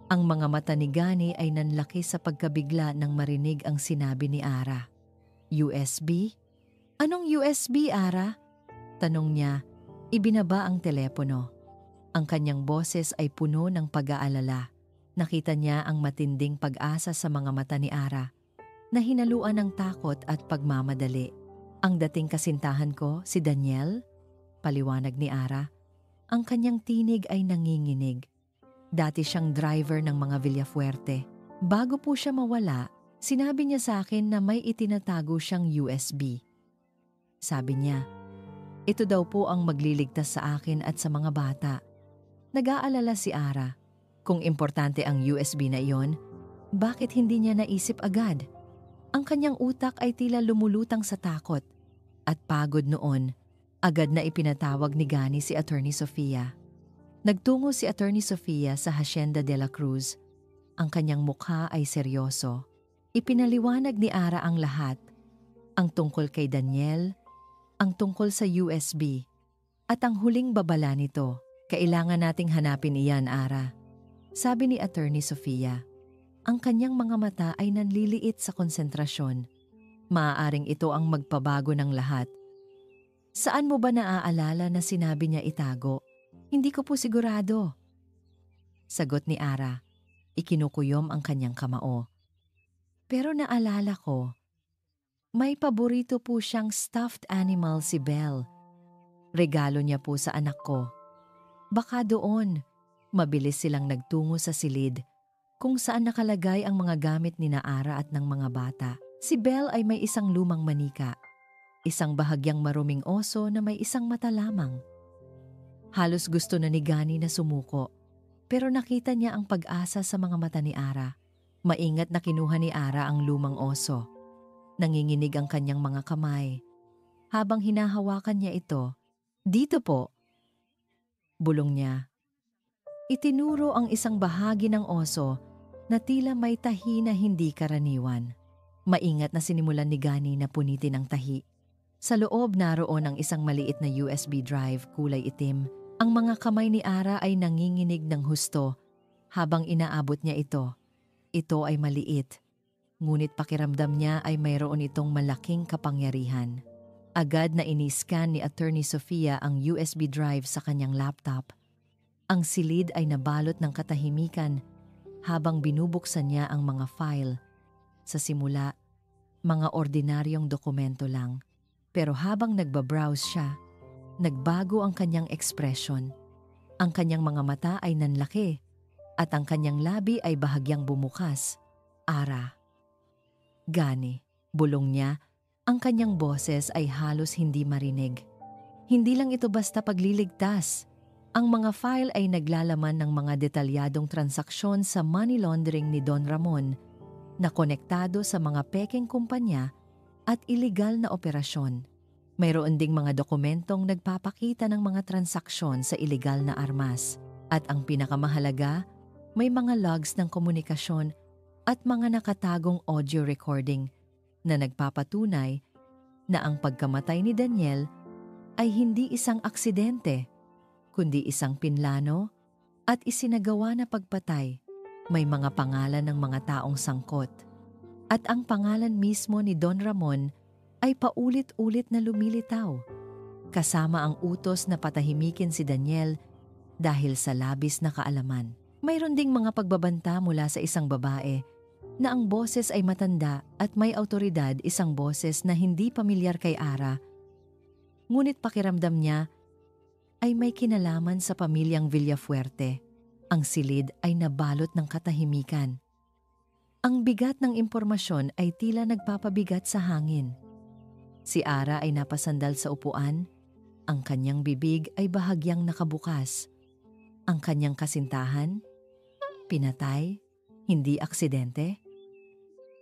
Ang mga mata ni Gani ay nanlaki sa pagkabigla nang marinig ang sinabi ni Ara. "USB? Anong USB, Ara?" Tanong niya, ibinaba ang telepono. Ang kanyang boses ay puno ng pag-aalala. Nakita niya ang matinding pag-asa sa mga mata ni Ara, na hinaluan ng takot at pagmamadali. "Ang dating kasintahan ko, si Daniel?" paliwanag ni Ara. Ang kanyang tinig ay nanginginig. Dati siyang driver ng mga Villafuerte. Bago po siya mawala, sinabi niya sa akin na may itinatago siyang USB. Sabi niya, ito daw po ang magliligtas sa akin at sa mga bata. Nag-aalala si Ara. Kung importante ang USB na iyon, bakit hindi niya naisip agad? Ang kanyang utak ay tila lumulutang sa takot. At pagod noon, agad na ipinatawag ni Gani si Attorney Sofia. Nagtungo si Attorney Sofia sa Hacienda de la Cruz. Ang kanyang mukha ay seryoso. Ipinaliwanag ni Ara ang lahat. Ang tungkol kay Daniel, ang tungkol sa USB, at ang huling babala nito Kailangan nating hanapin iyan, Ara. Sabi ni Attorney Sofia. Ang kanyang mga mata ay nanliliit sa konsentrasyon. Maaaring ito ang magpabago ng lahat. Saan mo ba naaalala na sinabi niya itago? Hindi ko po sigurado. Sagot ni Ara. Ikinukuyom ang kanyang kamao. Pero naalala ko, may paborito po siyang stuffed animal si Belle. Regalo niya po sa anak ko. Baka doon, mabilis silang nagtungo sa silid kung saan nakalagay ang mga gamit ni Ara at ng mga bata. Si Belle ay may isang lumang manika, isang bahagyang maruming oso na may isang mata lamang. Halos gusto na ni Gani na sumuko, pero nakita niya ang pag-asa sa mga mata ni Ara. Maingat na kinuha ni Ara ang lumang oso. Nanginginig ang kanyang mga kamay. Habang hinahawakan niya ito, "Dito po," bulong niya. Itinuro ang isang bahagi ng oso na tila may tahi na hindi karaniwan. Maingat na sinimulan ni Gani na punitin ang tahi. Sa loob naroon ang isang maliit na USB drive kulay itim. Ang mga kamay ni Ara ay nanginginig ng husto habang inaabot niya ito. Ito ay maliit, ngunit pakiramdam niya ay mayroon itong malaking kapangyarihan. Agad na iniscan ni Attorney Sofia ang USB drive sa kanyang laptop. Ang silid ay nabalot ng katahimikan habang binubuksan niya ang mga file. Sa simula, mga ordinaryong dokumento lang. Pero habang nagbabrowse siya, nagbago ang kanyang ekspresyon. Ang kanyang mga mata ay nanlaki at ang kanyang labi ay bahagyang bumukas. Ara. Gani, bulong niya. Ang kanyang boses ay halos hindi marinig. Hindi lang ito basta pagliligtas. Ang mga file ay naglalaman ng mga detalyadong transaksyon sa money laundering ni Don Ramon na konektado sa mga pekeng kumpanya at iligal na operasyon. Mayroon ding mga dokumentong nagpapakita ng mga transaksyon sa iligal na armas. At ang pinakamahalaga, may mga logs ng komunikasyon at mga nakatagong audio recording na nagpapatunay na ang pagkamatay ni Daniel ay hindi isang aksidente, kundi isang pinlano at isinagawa na pagpatay. May mga pangalan ng mga taong sangkot. At ang pangalan mismo ni Don Ramon ay paulit-ulit na lumilitaw, kasama ang utos na patahimikin si Daniel dahil sa labis na kaalaman. Mayroon ding mga pagbabanta mula sa isang babae na ang boses ay matanda at may awtoridad, isang boses na hindi pamilyar kay Ara. Ngunit pakiramdam niya ay may kinalaman sa pamilyang Villafuerte. Ang silid ay nabalot ng katahimikan. Ang bigat ng impormasyon ay tila nagpapabigat sa hangin. Si Ara ay napasandal sa upuan. Ang kanyang bibig ay bahagyang nakabukas. Ang kanyang kasintahan, pinatay, hindi aksidente.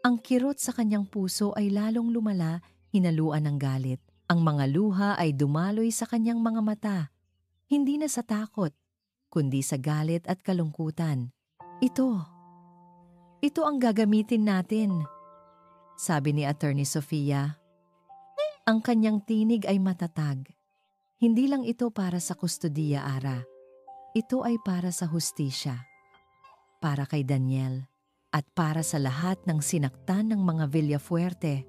Ang kirot sa kanyang puso ay lalong lumala, hinaluan ng galit. Ang mga luha ay dumaloy sa kanyang mga mata, hindi na sa takot, kundi sa galit at kalungkutan. Ito ang gagamitin natin, sabi ni Attorney Sofia. Ang kanyang tinig ay matatag. Hindi lang ito para sa kustodiya, Ara. Ito ay para sa hustisya. Para kay Daniel at para sa lahat ng sinaktan ng mga Villafuerte.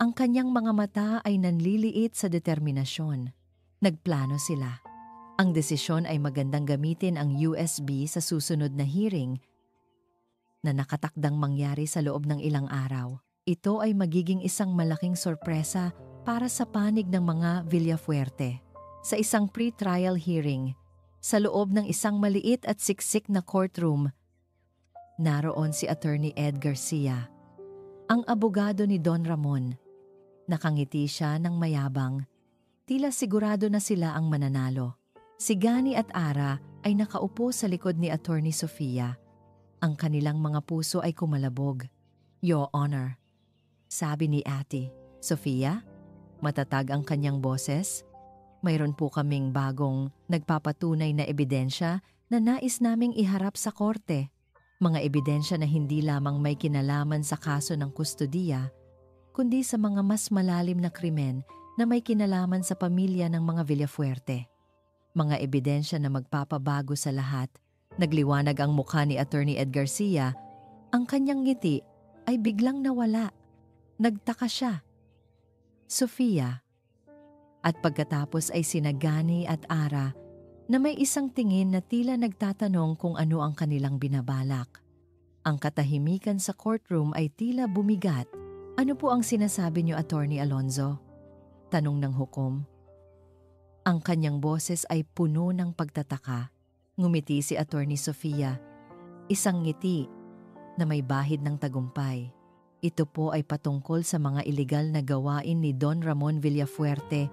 Ang kanyang mga mata ay nanliliit sa determinasyon. Nagplano sila. Ang desisyon ay magandang gamitin ang USB sa susunod na hearing na nakatakdang mangyari sa loob ng ilang araw. Ito ay magiging isang malaking sorpresa para sa panig ng mga Villafuerte. Sa isang pre-trial hearing, sa loob ng isang maliit at siksik na courtroom, naroon si Attorney Ed Garcia, ang abogado ni Don Ramon. Nakangiti siya ng mayabang, tila sigurado na sila ang mananalo. Si Gani at Ara ay nakaupo sa likod ni Attorney Sofia. Ang kanilang mga puso ay kumalabog. "Your Honor," sabi ni Ate Sofia. Matatag ang kanyang boses. "Mayroon po kaming bagong nagpapatunay na ebidensya na nais naming iharap sa korte. Mga ebidensya na hindi lamang may kinalaman sa kaso ng kustodiya, kundi sa mga mas malalim na krimen na may kinalaman sa pamilya ng mga Villafuerte." mga ebidensya na magpapabago sa lahat. Nagliwanag ang mukha ni Attorney Ed Garcia. Ang kanyang ngiti ay biglang nawala. Nagtaka siya. Sofia. At pagkatapos ay sina Gani at Ara na may isang tingin na tila nagtatanong kung ano ang kanilang binabalak. Ang katahimikan sa courtroom ay tila bumigat. Ano po ang sinasabi niyo, Attorney Alonzo? Tanong ng hukom. Ang kanyang boses ay puno ng pagtataka. Ngumiti si Attorney Sofia. Isang ngiti na may bahid ng tagumpay. Ito po ay patungkol sa mga ilegal na gawain ni Don Ramon Villafuerte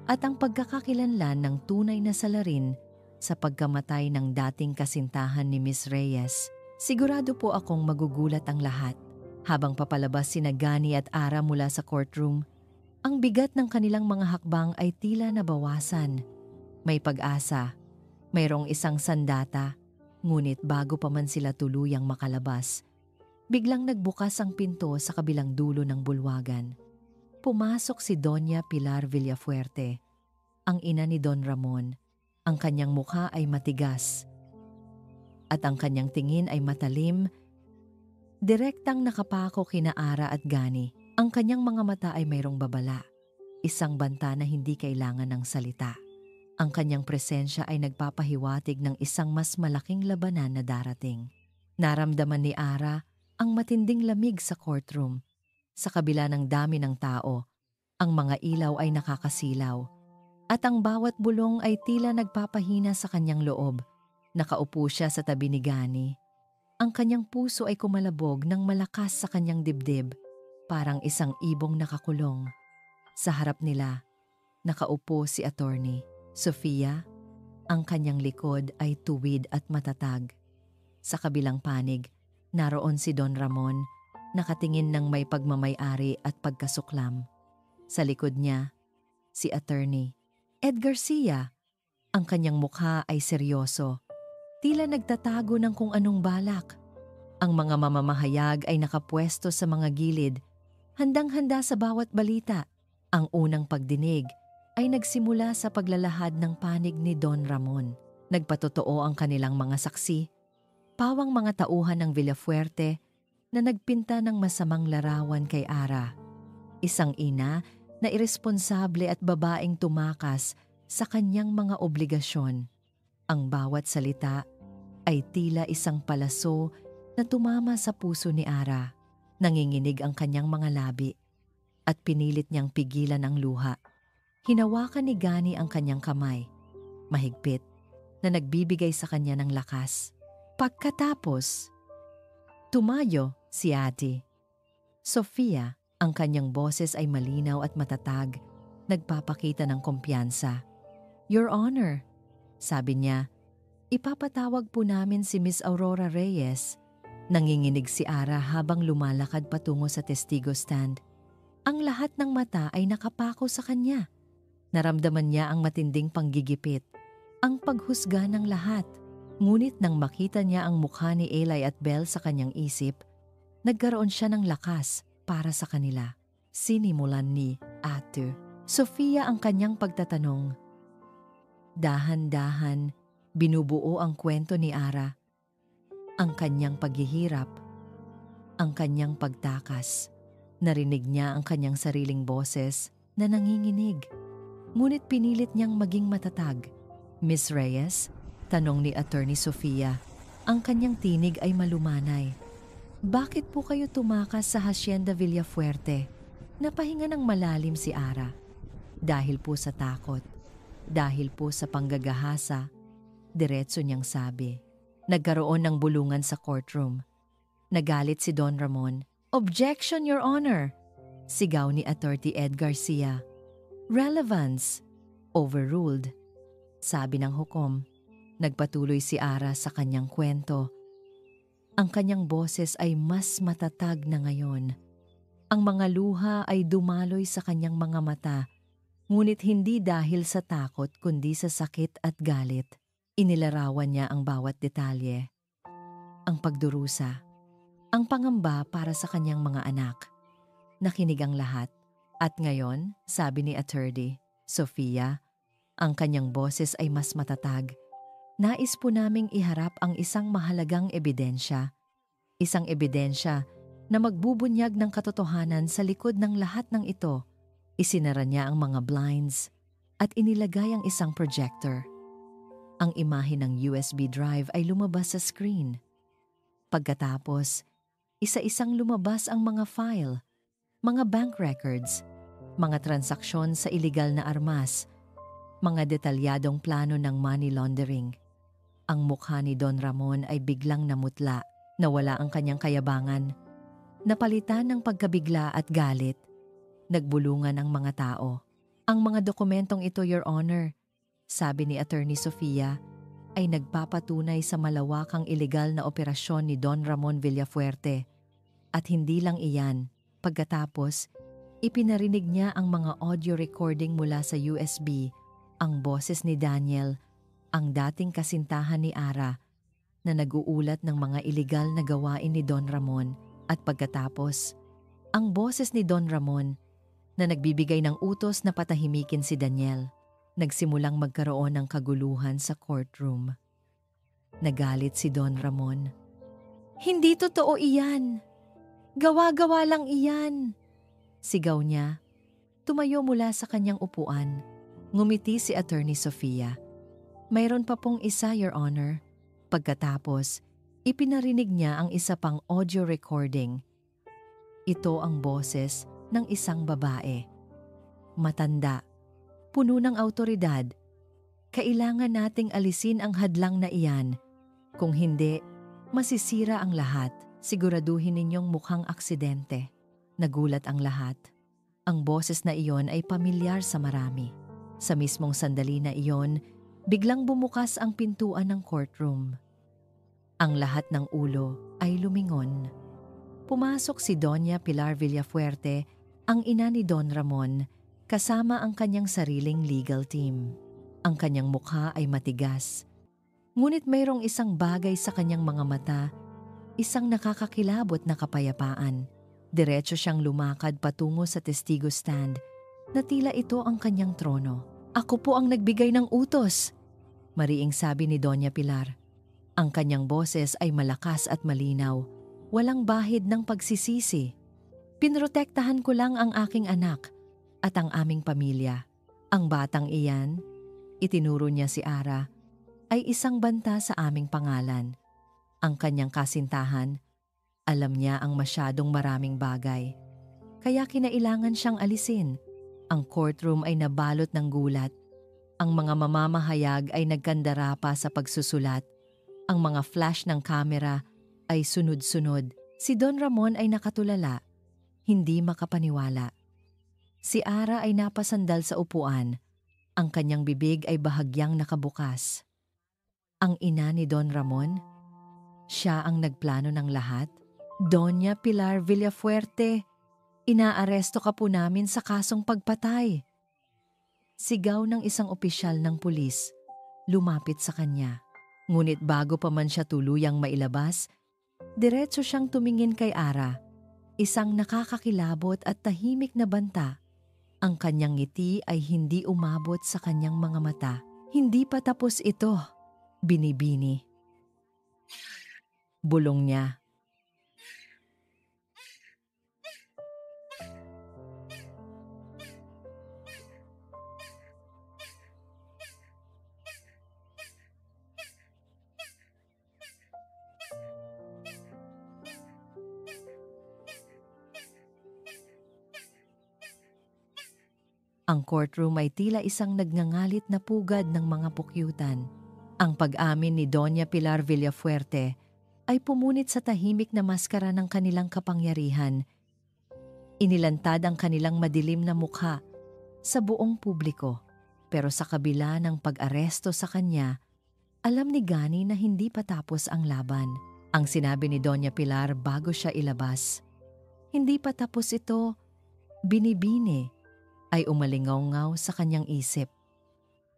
at ang pagkakakilanlan ng tunay na salarin sa pagkamatay ng dating kasintahan ni Miss Reyes. Sigurado po akong magugulat ang lahat. Habang papalabas sina Gani at Ara mula sa courtroom, ang bigat ng kanilang mga hakbang ay tila nabawasan. May pag-asa, mayroong isang sandata, ngunit bago pa man sila tuluyang makalabas, biglang nagbukas ang pinto sa kabilang dulo ng bulwagan. Pumasok si Doña Pilar Villafuerte, ang ina ni Don Ramon. Ang kanyang mukha ay matigas at ang kanyang tingin ay matalim, direktang nakapako kina Ara at Gani. Ang kanyang mga mata ay mayroong babala, isang banta na hindi kailangan ng salita. Ang kanyang presensya ay nagpapahiwatig ng isang mas malaking labanan na darating. Naramdaman ni Ara ang matinding lamig sa courtroom. Sa kabila ng dami ng tao, ang mga ilaw ay nakakasilaw at ang bawat bulong ay tila nagpapahina sa kanyang loob. Nakaupo siya sa tabi ni Gani. Ang kanyang puso ay kumalabog ng malakas sa kanyang dibdib, parang isang ibong nakakulong. Sa harap nila, nakaupo si Attorney Sofia. Ang kanyang likod ay tuwid at matatag. Sa kabilang panig, naroon si Don Ramon, nakatingin ng may pagmamay-ari at pagkasuklam. Sa likod niya, si Attorney Ed Garcia. Ang kanyang mukha ay seryoso, tila nagtatago ng kung anong balak. Ang mga mamamahayag ay nakapwesto sa mga gilid, handang-handa sa bawat balita. Ang unang pagdinig ay nagsimula sa paglalahad ng panig ni Don Ramon. Nagpatotoo ang kanilang mga saksi, pawang mga tauhan ng Villafuerte na nagpinta ng masamang larawan kay Ara, isang ina na iresponsable at babaeng tumakas sa kanyang mga obligasyon. Ang bawat salita ay tila isang palaso na tumama sa puso ni Ara. Nanginginig ang kanyang mga labi at pinilit niyang pigilan ang luha. Hinawakan ni Gani ang kanyang kamay, mahigpit, na nagbibigay sa kanya ng lakas. Pagkatapos, tumayo si Ate Sofia. Ang kanyang boses ay malinaw at matatag, nagpapakita ng kumpiyansa. Your Honor, sabi niya, ipapatawag po namin si Miss Aurora Reyes. Nanginginig si Ara habang lumalakad patungo sa testigo stand. Ang lahat ng mata ay nakapako sa kanya. Naramdaman niya ang matinding panggigipit, ang paghusga ng lahat. Ngunit nang makita niya ang mukha ni Eli at Belle sa kanyang isip, nagkaroon siya ng lakas para sa kanila. Sinimulan ni Ate Sofia ang kanyang pagtatanong. Dahan-dahan, binubuo ang kwento ni Ara. Ang kanyang paghihirap, ang kanyang pagtakas. Narinig niya ang kanyang sariling boses na nanginginig. Ngunit pinilit niyang maging matatag. Miss Reyes, tanong ni Attorney Sofia. Ang kanyang tinig ay malumanay. Bakit po kayo tumakas sa Hacienda Villafuerte? Napahinga ng malalim si Ara. Dahil po sa takot. Dahil po sa panggagahasa, diretso niyang sabi. Nagkaroon ng bulungan sa courtroom. Nagalit si Don Ramon. Objection, Your Honor! Sigaw ni Attorney Ed Garcia. Relevance! Overruled. Sabi ng hukom. Nagpatuloy si Ara sa kanyang kwento. Ang kanyang boses ay mas matatag na ngayon. Ang mga luha ay dumaloy sa kanyang mga mata, ngunit hindi dahil sa takot kundi sa sakit at galit. Inilarawan niya ang bawat detalye. Ang pagdurusa, ang pangamba para sa kanyang mga anak. Nakinig ang lahat. At ngayon, sabi ni Attorney Sofia, Ang kanyang boses ay mas matatag. Nais po naming iharap ang isang mahalagang ebidensya. Isang ebidensya na magbubunyag ng katotohanan sa likod ng lahat ng ito. Isinara niya ang mga blinds at inilagay ang isang projector. Ang imahe ng USB drive ay lumabas sa screen. Pagkatapos, isa-isang lumabas ang mga file, mga bank records, mga transaksyon sa iligal na armas, mga detalyadong plano ng money laundering. Ang mukha ni Don Ramon ay biglang namutla, nawala ang kanyang kayabangan. Napalitan ng pagkabigla at galit. Nagbulungan ang mga tao. Ang mga dokumentong ito, Your Honor, sabi ni Attorney Sofia, ay nagpapatunay sa malawakang ilegal na operasyon ni Don Ramon Villafuerte. At hindi lang iyan, pagkatapos, ipinarinig niya ang mga audio recording mula sa USB, ang boses ni Daniel, ang dating kasintahan ni Ara, na nag-uulat ng mga ilegal na gawain ni Don Ramon, at pagkatapos, ang boses ni Don Ramon na nagbibigay ng utos na patahimikin si Daniel. Nagsimulang magkaroon ng kaguluhan sa courtroom. Nagalit si Don Ramon. "Hindi totoo iyan! Gawa-gawa lang iyan!" Sigaw niya. Tumayo mula sa kanyang upuan. Ngumiti si Attorney Sofia. "Mayroon pa pong isa, Your Honor." Pagkatapos, ipinarinig niya ang isa pang audio recording. Ito ang boses ng isang babae. Matanda, puno ng awtoridad. "Kailangan nating alisin ang hadlang na iyan. Kung hindi, masisira ang lahat. Siguraduhin ninyong mukhang aksidente." Nagulat ang lahat. Ang boses na iyon ay pamilyar sa marami. Sa mismong sandali na iyon, biglang bumukas ang pintuan ng courtroom. Ang lahat ng ulo ay lumingon. Pumasok si Doña Pilar Villafuerte, ang ina ni Don Ramon, kasama ang kanyang sariling legal team. Ang kanyang mukha ay matigas. Ngunit mayroong isang bagay sa kanyang mga mata, isang nakakakilabot na kapayapaan. Diretso siyang lumakad patungo sa testigo stand na tila ito ang kanyang trono. "Ako po ang nagbigay ng utos," mariing sabi ni Doña Pilar. Ang kanyang boses ay malakas at malinaw, walang bahid ng pagsisisi. "Pinrotektahan ko lang ang aking anak at ang aming pamilya. Ang batang iyan," itinuro niya si Ara, "ay isang banta sa aming pangalan. Ang kanyang kasintahan, alam niya ang masyadong maraming bagay. Kaya kinailangan siyang alisin." Ang courtroom ay nabalot ng gulat. Ang mga mamamahayag ay nagkandara pa sa pagsusulat. Ang mga flash ng kamera ay sunod-sunod. Si Don Ramon ay nakatulala, hindi makapaniwala. Si Ara ay napasandal sa upuan. Ang kanyang bibig ay bahagyang nakabukas. Ang ina ni Don Ramon? Siya ang nagplano ng lahat? "Doña Pilar Villafuerte, inaaresto ka po namin sa kasong pagpatay." Sigaw ng isang opisyal ng pulis, lumapit sa kanya. Ngunit bago pa man siya tuluyang mailabas, diretso siyang tumingin kay Ara, isang nakakakilabot at tahimik na banta. Ang kanyang ngiti ay hindi umabot sa kanyang mga mata. "Hindi pa tapos ito," binibini. Bulong niya. Ang courtroom ay tila isang nagngangalit na pugad ng mga pukyutan. Ang pag-amin ni Doña Pilar Villafuerte ay pumunit sa tahimik na maskara ng kanilang kapangyarihan. Inilantad ang kanilang madilim na mukha sa buong publiko. Pero sa kabila ng pag-aresto sa kanya, alam ni Gani na hindi pa tapos ang laban. Ang sinabi ni Doña Pilar bago siya ilabas, "Hindi pa tapos ito," binibini, ay umalingaw-ngaw sa kanyang isip.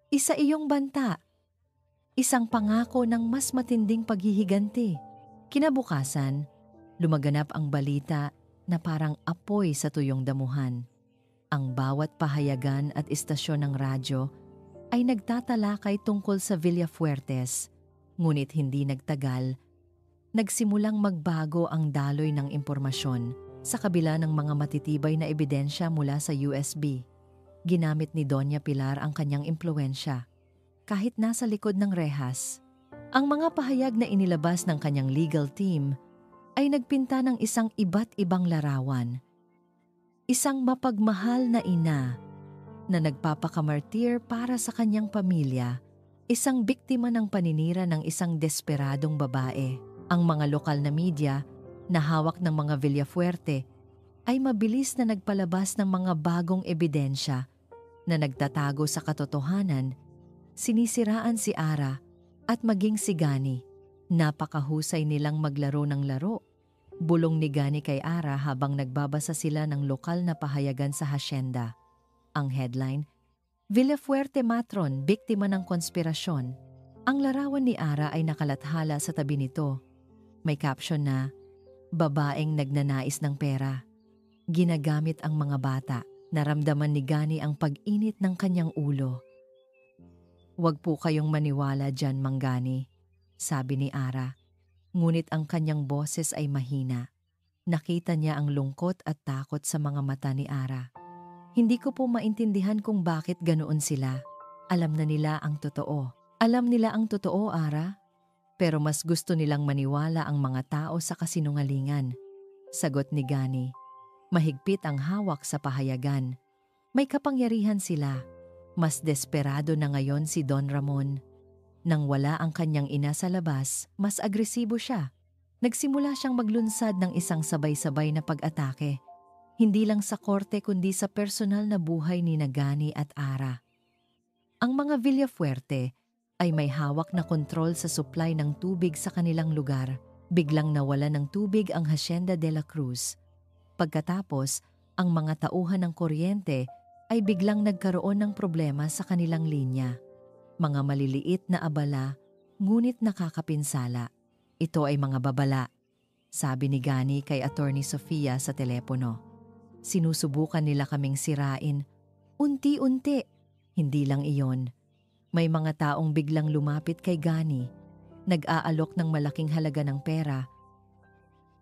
"Isa iyong banta. Isang pangako ng mas matinding paghihiganti." Kinabukasan, lumaganap ang balita na parang apoy sa tuyong damuhan. Ang bawat pahayagan at istasyon ng radyo ay nagtatalakay tungkol sa Villafuertes, ngunit hindi nagtagal, nagsimulang magbago ang daloy ng impormasyon sa kabila ng mga matitibay na ebidensya mula sa USB. Ginamit ni Doña Pilar ang kanyang impluwensya. Kahit nasa likod ng rehas, ang mga pahayag na inilabas ng kanyang legal team ay nagpinta ng isang iba't ibang larawan. Isang mapagmahal na ina na nagpapakamartir para sa kanyang pamilya, isang biktima ng paninira ng isang desperadong babae. Ang mga lokal na media na hawak ng mga Villafuerte ay mabilis na nagpalabas ng mga bagong ebidensya na nagtatago sa katotohanan. Sinisiraan si Ara at maging si Gani. Napakahusay nilang maglaro ng laro. Bulong ni Gani kay Ara habang nagbabasa sila ng lokal na pahayagan sa hasyenda. Ang headline, Villafuerte Matron, biktima ng konspirasyon. Ang larawan ni Ara ay nakalathala sa tabi nito. May caption na, babaeng nagnanais ng pera. Ginagamit ang mga bata. Naramdaman ni Gani ang pag-init ng kanyang ulo. Huwag po kayong maniwala dyan, Mang Gani, sabi ni Ara. Ngunit ang kanyang boses ay mahina. Nakita niya ang lungkot at takot sa mga mata ni Ara. Hindi ko po maintindihan kung bakit ganoon sila. Alam na nila ang totoo. Alam nila ang totoo, Ara. Pero mas gusto nilang maniwala ang mga tao sa kasinungalingan. Sagot ni Gani. Mahigpit ang hawak sa pahayagan. May kapangyarihan sila. Mas desperado na ngayon si Don Ramon. Nang wala ang kanyang ina sa labas, mas agresibo siya. Nagsimula siyang maglunsad ng isang sabay-sabay na pag-atake. Hindi lang sa korte kundi sa personal na buhay ni Gani at Ara. Ang mga Villafuerte ay may hawak na kontrol sa supply ng tubig sa kanilang lugar. Biglang nawala ng tubig ang Hacienda de la Cruz. Pagkatapos, ang mga tauhan ng kuryente ay biglang nagkaroon ng problema sa kanilang linya. Mga maliliit na abala, ngunit nakakapinsala. Ito ay mga babala, sabi ni Gani kay Attorney Sofia sa telepono. Sinusubukan nila kaming sirain. Unti-unti. Hindi lang iyon. May mga taong biglang lumapit kay Gani. Nag-aalok ng malaking halaga ng pera.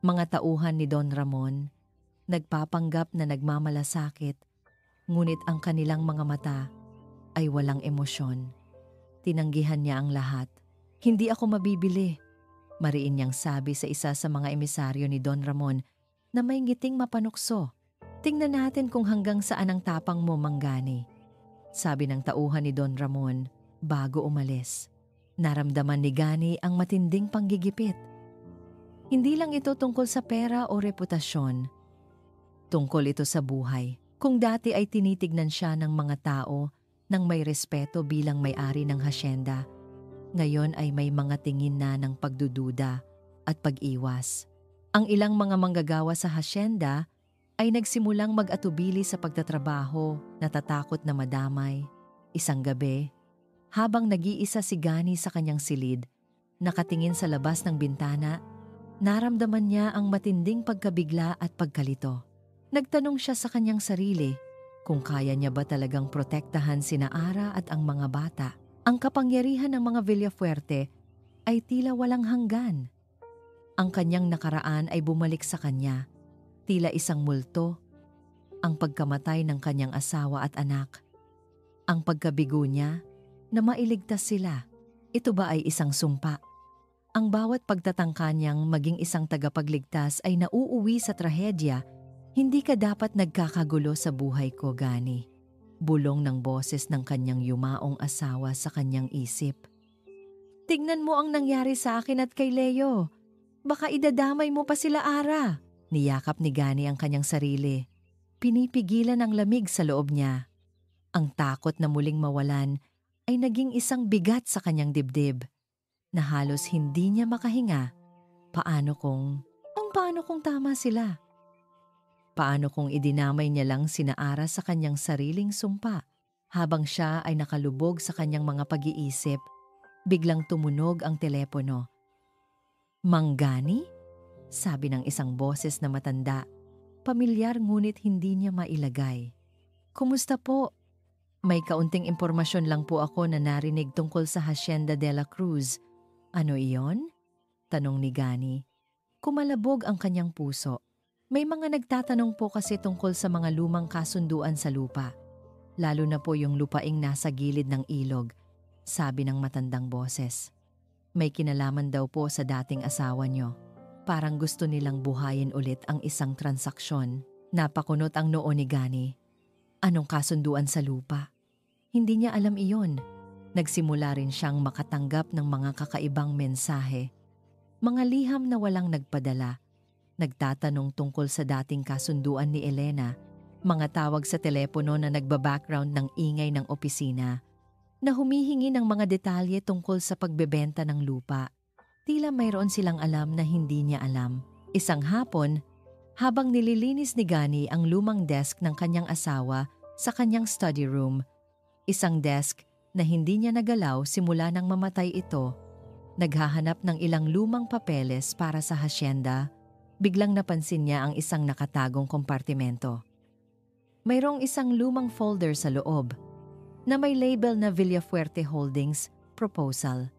Mga tauhan ni Don Ramon, nagpapanggap na nagmamalasakit. Ngunit ang kanilang mga mata ay walang emosyon. Tinanggihan niya ang lahat. Hindi ako mabibili, mariin niyang sabi sa isa sa mga emisaryo ni Don Ramon na may ngiting mapanukso. Tingnan natin kung hanggang saan ang tapang mo, Mang Gani, sabi ng tauhan ni Don Ramon bago umalis. Naramdaman ni Gani ang matinding panggigipit. Hindi lang ito tungkol sa pera o reputasyon. Tungkol ito sa buhay. Kung dati ay tinitignan siya ng mga tao nang may respeto bilang may-ari ng hasyenda, ngayon ay may mga tingin na ng pagdududa at pag-iwas. Ang ilang mga manggagawa sa hasyenda ay nagsimulang mag-atubili sa pagtatrabaho, natatakot na madamay. Isang gabi, habang nag-iisa si Gani sa kanyang silid, nakatingin sa labas ng bintana, naramdaman niya ang matinding pagkabigla at pagkalito. Nagtanong siya sa kanyang sarili kung kaya niya ba talagang protektahan sina Ara at ang mga bata. Ang kapangyarihan ng mga Villafuerte ay tila walang hanggan. Ang kanyang nakaraan ay bumalik sa kanya, tila isang multo. Ang pagkamatay ng kanyang asawa at anak. Ang pagkabigo niya na mailigtas sila. Ito ba ay isang sumpa? Ang bawat pagtatangka niyang maging isang tagapagligtas ay nauuwi sa trahedya. Hindi ka dapat nagkakagulo sa buhay ko, Gani. Bulong ng boses ng kanyang yumaong asawa sa kanyang isip. Tignan mo ang nangyari sa akin at kay Leo. Baka idadamay mo pa sila, Ara. Niyakap ni Gani ang kanyang sarili. Pinipigilan ang lamig sa loob niya. Ang takot na muling mawalan ay naging isang bigat sa kanyang dibdib na halos hindi niya makahinga. Paano kung tama sila? Paano kung idinamay niya lang sina Ara sa kanyang sariling sumpa? Habang siya ay nakalubog sa kanyang mga pag-iisip, biglang tumunog ang telepono. Mang Gani? Sabi ng isang boses na matanda. Pamilyar ngunit hindi niya mailagay. Kumusta po? May kaunting impormasyon lang po ako na narinig tungkol sa Hacienda de la Cruz. Ano iyon? Tanong ni Gani. Kumalabog ang kanyang puso. May mga nagtatanong po kasi tungkol sa mga lumang kasunduan sa lupa. Lalo na po yung lupaing nasa gilid ng ilog, sabi ng matandang boses. May kinalaman daw po sa dating asawa nyo. Parang gusto nilang buhayin ulit ang isang transaksyon. Napakunot ang noo ni Gani. Anong kasunduan sa lupa? Hindi niya alam iyon. Nagsimula rin siyang makatanggap ng mga kakaibang mensahe. Mga liham na walang nagpadala. Nagtatanong tungkol sa dating kasunduan ni Elena. Mga tawag sa telepono na nagba-background ng ingay ng opisina. Na humihingi ng mga detalye tungkol sa pagbebenta ng lupa. Tila mayroon silang alam na hindi niya alam. Isang hapon, habang nililinis ni Gani ang lumang desk ng kanyang asawa sa kanyang study room, isang desk na hindi niya nagalaw simula nang mamatay ito, naghahanap ng ilang lumang papeles para sa hacienda, biglang napansin niya ang isang nakatagong kompartimento. Mayroong isang lumang folder sa loob na may label na Villafuerte Holdings Proposal.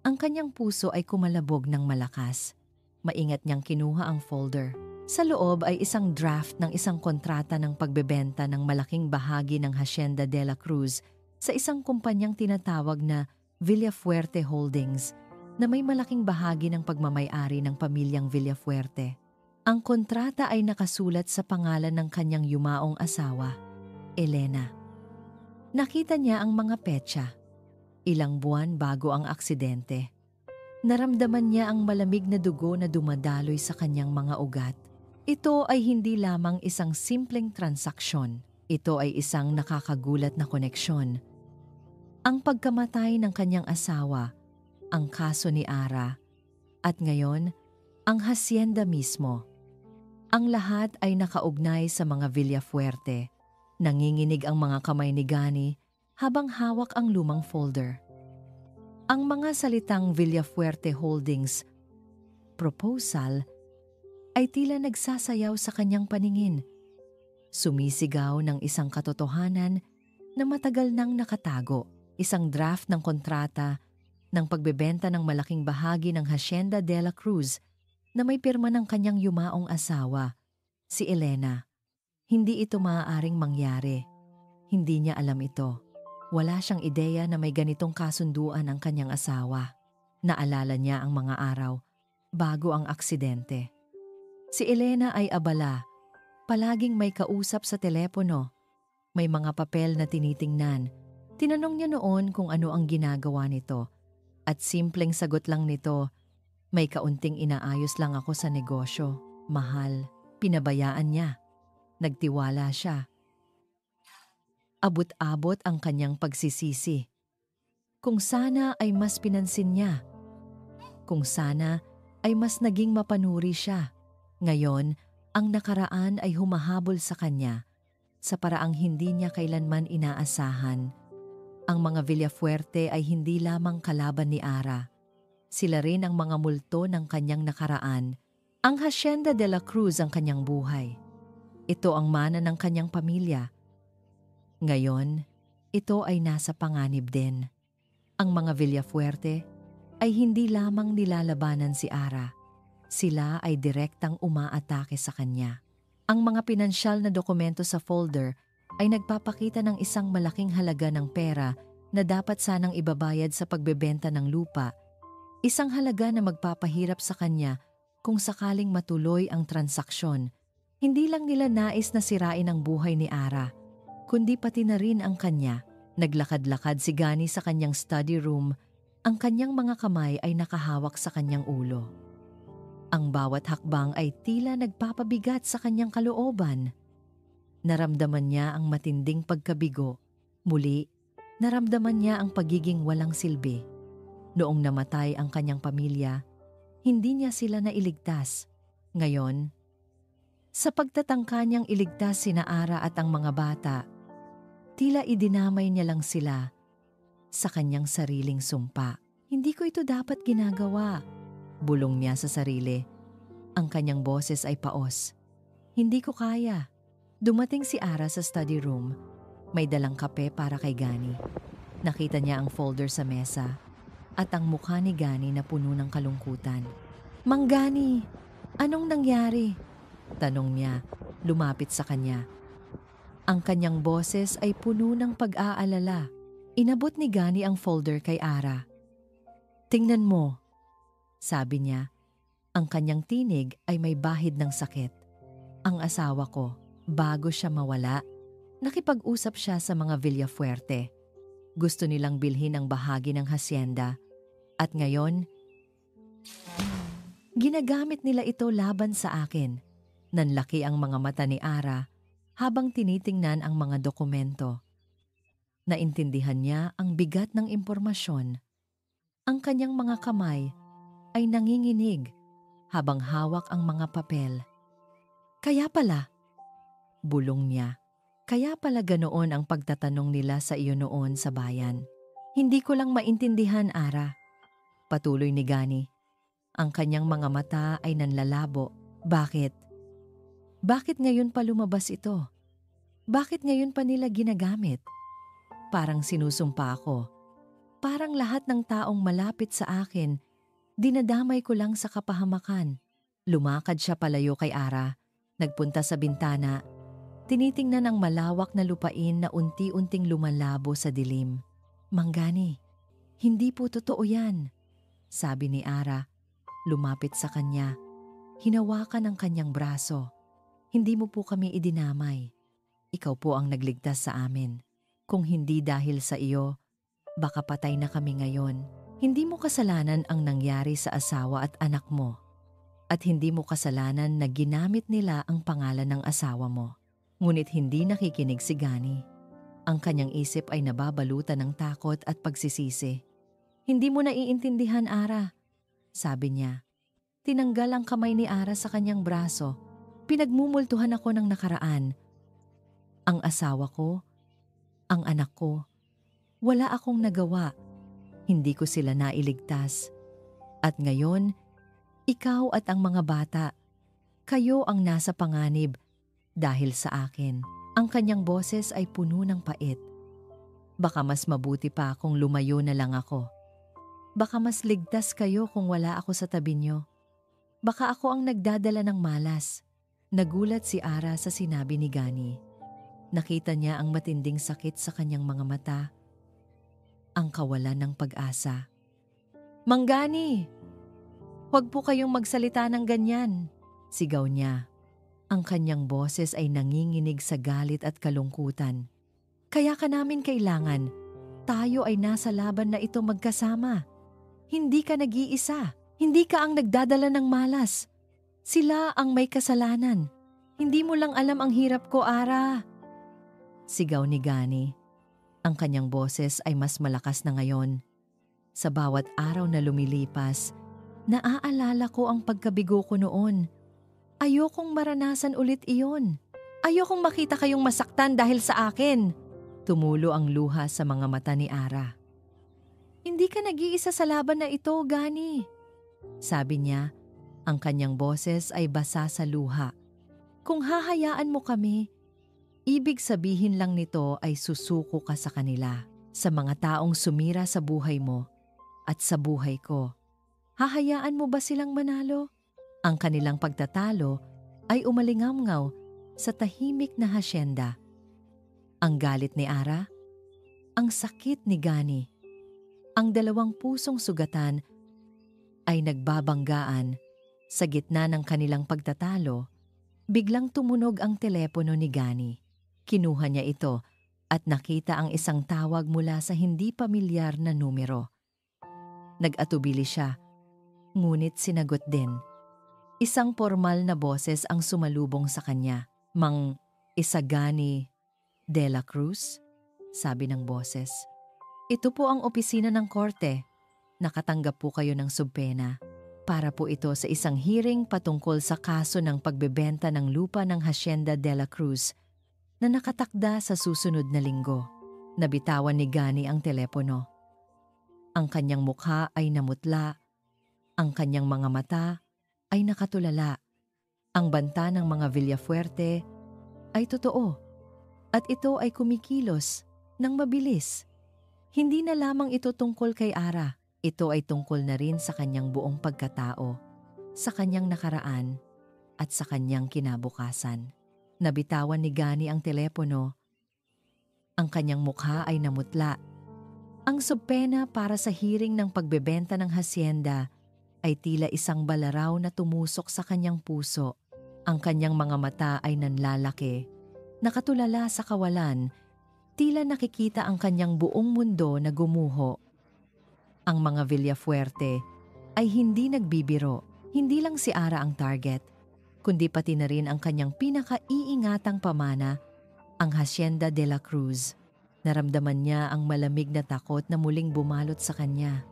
Ang kanyang puso ay kumalabog ng malakas. Maingat niyang kinuha ang folder. Sa loob ay isang draft ng isang kontrata ng pagbebenta ng malaking bahagi ng Hacienda de la Cruz sa isang kumpanyang tinatawag na Villafuerte Holdings na may malaking bahagi ng pagmamay-ari ng pamilyang Villafuerte. Ang kontrata ay nakasulat sa pangalan ng kanyang yumaong asawa, Elena. Nakita niya ang mga petsa. Ilang buwan bago ang aksidente. Naramdaman niya ang malamig na dugo na dumadaloy sa kanyang mga ugat. Ito ay hindi lamang isang simpleng transaksyon. Ito ay isang nakakagulat na koneksyon. Ang pagkamatay ng kanyang asawa, ang kaso ni Ara, at ngayon, ang hacienda mismo. Ang lahat ay nakaugnay sa mga Villafuerte. Nanginginig ang mga kamay ni Gani habang hawak ang lumang folder. Ang mga salitang Villafuerte Holdings Proposal ay tila nagsasayaw sa kanyang paningin. Sumisigaw ng isang katotohanan na matagal nang nakatago. Isang draft ng kontrata ng pagbebenta ng malaking bahagi ng Hacienda de la Cruz na may pirma ng kanyang yumaong asawa, si Elena. Hindi ito maaaring mangyari. Hindi niya alam ito. Wala siyang ideya na may ganitong kasunduan ang kanyang asawa. Naalala niya ang mga araw bago ang aksidente. Si Elena ay abala. Palaging may kausap sa telepono. May mga papel na tinitingnan. Tinanong niya noon kung ano ang ginagawa nito. At simpleng sagot lang nito, may kaunting inaayos lang ako sa negosyo. Mahal. Pinabayaan niya. Nagtiwala siya. Abot-abot ang kanyang pagsisisi. Kung sana ay mas pinansin niya. Kung sana ay mas naging mapanuri siya. Ngayon, ang nakaraan ay humahabol sa kanya sa paraang hindi niya kailanman inaasahan. Ang mga Villafuerte ay hindi lamang kalaban ni Ara. Sila rin ang mga multo ng kanyang nakaraan. Ang Hacienda de la Cruz ang kanyang buhay. Ito ang mana ng kanyang pamilya. Ngayon, ito ay nasa panganib din. Ang mga Villafuerte ay hindi lamang nilalabanan si Ara. Sila ay direktang umaatake sa kanya. Ang mga pinansyal na dokumento sa folder ay nagpapakita ng isang malaking halaga ng pera na dapat sanang ibabayad sa pagbebenta ng lupa. Isang halaga na magpapahirap sa kanya kung sakaling matuloy ang transaksyon. Hindi lang nila nais na sirain ang buhay ni Ara, kundi pati na rin ang kanya. Naglakad-lakad si Gani sa kanyang study room. Ang kanyang mga kamay ay nakahawak sa kanyang ulo. Ang bawat hakbang ay tila nagpapabigat sa kanyang kalooban. Naramdaman niya ang matinding pagkabigo. Muli, naramdaman niya ang pagiging walang silbi. Noong namatay ang kanyang pamilya, hindi niya sila nailigtas. Ngayon, sa pagtatangka niyang iligtas sina Ara at ang mga bata, tila idinamay niya lang sila sa kanyang sariling sumpa. Hindi ko ito dapat ginagawa, bulong niya sa sarili. Ang kanyang boses ay paos. Hindi ko kaya. Dumating si Ara sa study room. May dalang kape para kay Gani. Nakita niya ang folder sa mesa at ang mukha ni Gani na puno ng kalungkutan. "Mang Gani, anong nangyari?" tanong niya, lumapit sa kanya. Ang kanyang boses ay puno ng pag-aalala. Inabot ni Gani ang folder kay Ara. "Tingnan mo," sabi niya. Ang kanyang tinig ay may bahid ng sakit. "Ang asawa ko, bago siya mawala, nakipag-usap siya sa mga Villafuerte. Gusto nilang bilhin ang bahagi ng hasyenda. At ngayon, ginagamit nila ito laban sa akin." Nanlaki ang mga mata ni Ara habang tinitingnan ang mga dokumento. Naintindihan niya ang bigat ng impormasyon. Ang kanyang mga kamay ay nanginginig habang hawak ang mga papel. "Kaya pala," bulong niya, "kaya pala ganoon ang pagtatanong nila sa iyo noon sa bayan. Hindi ko lang maintindihan, Ara." Patuloy ni Gani. Ang kanyang mga mata ay nanlalabo. "Bakit? Bakit ngayon pa lumabas ito? Bakit ngayon pa nila ginagamit? Parang sinusumpa ako. Parang lahat ng taong malapit sa akin, dinadamay ko lang sa kapahamakan." Lumakad siya palayo kay Ara. Nagpunta sa bintana. Tinitingnan ang malawak na lupain na unti-unting lumalabo sa dilim. "Mang Gani, hindi po totoo yan," sabi ni Ara. Lumapit sa kanya. Hinawakan ang kanyang braso. "Hindi mo po kami idinamay. Ikaw po ang nagligtas sa amin. Kung hindi dahil sa iyo, baka patay na kami ngayon. Hindi mo kasalanan ang nangyari sa asawa at anak mo. At hindi mo kasalanan na ginamit nila ang pangalan ng asawa mo." Ngunit hindi nakikinig si Gani. Ang kanyang isip ay nababalutan ng takot at pagsisisi. "Hindi mo naiintindihan, Ara," sabi niya. Tinanggal ang kamay ni Ara sa kanyang braso. "Pinagmumultuhan ako ng nakaraan. Ang asawa ko, ang anak ko, wala akong nagawa. Hindi ko sila nailigtas. At ngayon, ikaw at ang mga bata, kayo ang nasa panganib dahil sa akin." Ang kanyang boses ay puno ng pait. "Baka mas mabuti pa kung lumayo na lang ako. Baka mas ligtas kayo kung wala ako sa tabi niyo. Baka ako ang nagdadala ng malas." Nagulat si Ara sa sinabi ni Gani. Nakita niya ang matinding sakit sa kanyang mga mata, ang kawalan ng pag-asa. "Mang Gani, huwag po kayong magsalita ng ganyan," sigaw niya. Ang kanyang boses ay nanginginig sa galit at kalungkutan. "Kaya ka namin kailangan. Tayo ay nasa laban na ito magkasama. Hindi ka nag-iisa. Hindi ka ang nagdadala ng malas. Sila ang may kasalanan. Hindi mo lang alam ang hirap ko, Ara." Sigaw ni Gani. Ang kanyang boses ay mas malakas na ngayon. Sa bawat araw na lumilipas, naaalala ko ang pagkabigo ko noon. Ayokong maranasan ulit iyon. Ayokong makita kayong masaktan dahil sa akin. Tumulo ang luha sa mga mata ni Ara. "Hindi ka nag-iisa sa laban na ito, Gani," sabi niya. Ang kanyang boses ay basa sa luha. "Kung hahayaan mo kami, ibig sabihin lang nito ay susuko ka sa kanila, sa mga taong sumira sa buhay mo at sa buhay ko. Hahayaan mo ba silang manalo?" Ang kanilang pagtatalo ay umalingamngaw sa tahimik na hasyenda. Ang galit ni Ara, ang sakit ni Gani, ang dalawang pusong sugatan ay nagbabanggaan. Sa gitna ng kanilang pagtatalo, biglang tumunog ang telepono ni Gani. Kinuha niya ito at nakita ang isang tawag mula sa hindi pamilyar na numero. Nag-atubili siya, ngunit sinagot din. Isang formal na boses ang sumalubong sa kanya. "Mang Isagani de la Cruz?" sabi ng boses. "Ito po ang opisina ng korte. Nakatanggap po kayo ng subpena. Para po ito sa isang hearing patungkol sa kaso ng pagbebenta ng lupa ng Hacienda de la Cruz na nakatakda sa susunod na linggo." Nabitawan ni Gani ang telepono. Ang kanyang mukha ay namutla. Ang kanyang mga mata ay nakatulala. Ang banta ng mga Villafuerte ay totoo. At ito ay kumikilos ng mabilis. Hindi na lamang ito tungkol kay Ara, ito ay tungkol na rin sa kanyang buong pagkatao, sa kanyang nakaraan, at sa kanyang kinabukasan. Nabitawan ni Gani ang telepono. Ang kanyang mukha ay namutla. Ang subpena para sa hearing ng pagbebenta ng hasyenda ay tila isang balaraw na tumusok sa kanyang puso. Ang kanyang mga mata ay nanlalaki. Nakatulala sa kawalan, tila nakikita ang kanyang buong mundo na gumuho. Ang mga Villafuerte ay hindi nagbibiro. Hindi lang si Ara ang target, kundi pati na rin ang kanyang pinakaiingatang pamana, ang Hacienda de la Cruz. Naramdaman niya ang malamig na takot na muling bumalot sa kanya.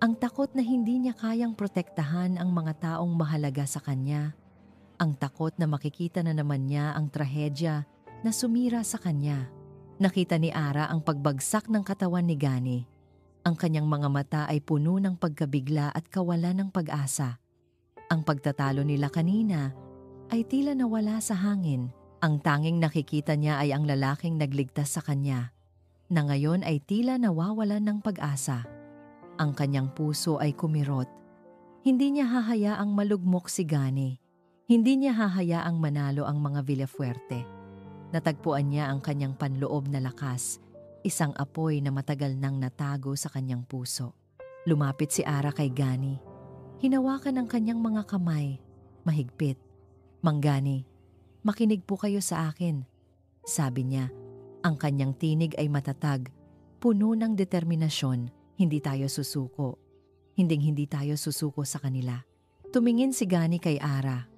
Ang takot na hindi niya kayang protektahan ang mga taong mahalaga sa kanya. Ang takot na makikita na naman niya ang trahedya na sumira sa kanya. Nakita ni Ara ang pagbagsak ng katawan ni Gani. Ang kanyang mga mata ay puno ng pagkabigla at kawalan ng pag-asa. Ang pagtatalo nila kanina ay tila nawala sa hangin. Ang tanging nakikita niya ay ang lalaking nagligtas sa kanya, na ngayon ay tila nawawalan ng pag-asa. Ang kanyang puso ay kumirot. Hindi niya hahayaang malugmok si Gani. Hindi niya hahayaang manalo ang mga Villafuerte. Natagpuan niya ang kanyang panloob na lakas, isang apoy na matagal nang natago sa kanyang puso. Lumapit si Ara kay Gani. Hinawakan ang kanyang mga kamay, mahigpit. "Mang Gani, makinig po kayo sa akin," sabi niya. Ang kanyang tinig ay matatag, puno ng determinasyon. Hindi tayo susuko. Hindi tayo susuko sa kanila. Tumingin si Gani kay Ara.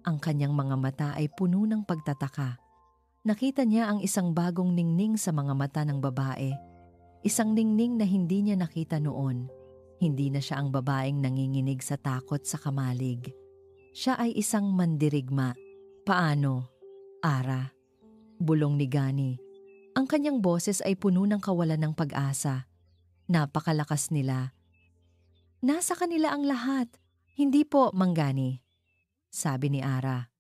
Ang kanyang mga mata ay puno ng pagtataka. Nakita niya ang isang bagong ningning sa mga mata ng babae. Isang ningning na hindi niya nakita noon. Hindi na siya ang babaeng nanginginig sa takot sa kamalig. Siya ay isang mandirigma. "Paano, Ara?" bulong ni Gani. Ang kanyang boses ay puno ng kawalan ng pag-asa. Napakalakas nila. "Nasa kanila ang lahat." "Hindi po, Mang Gani," sabi ni Ara.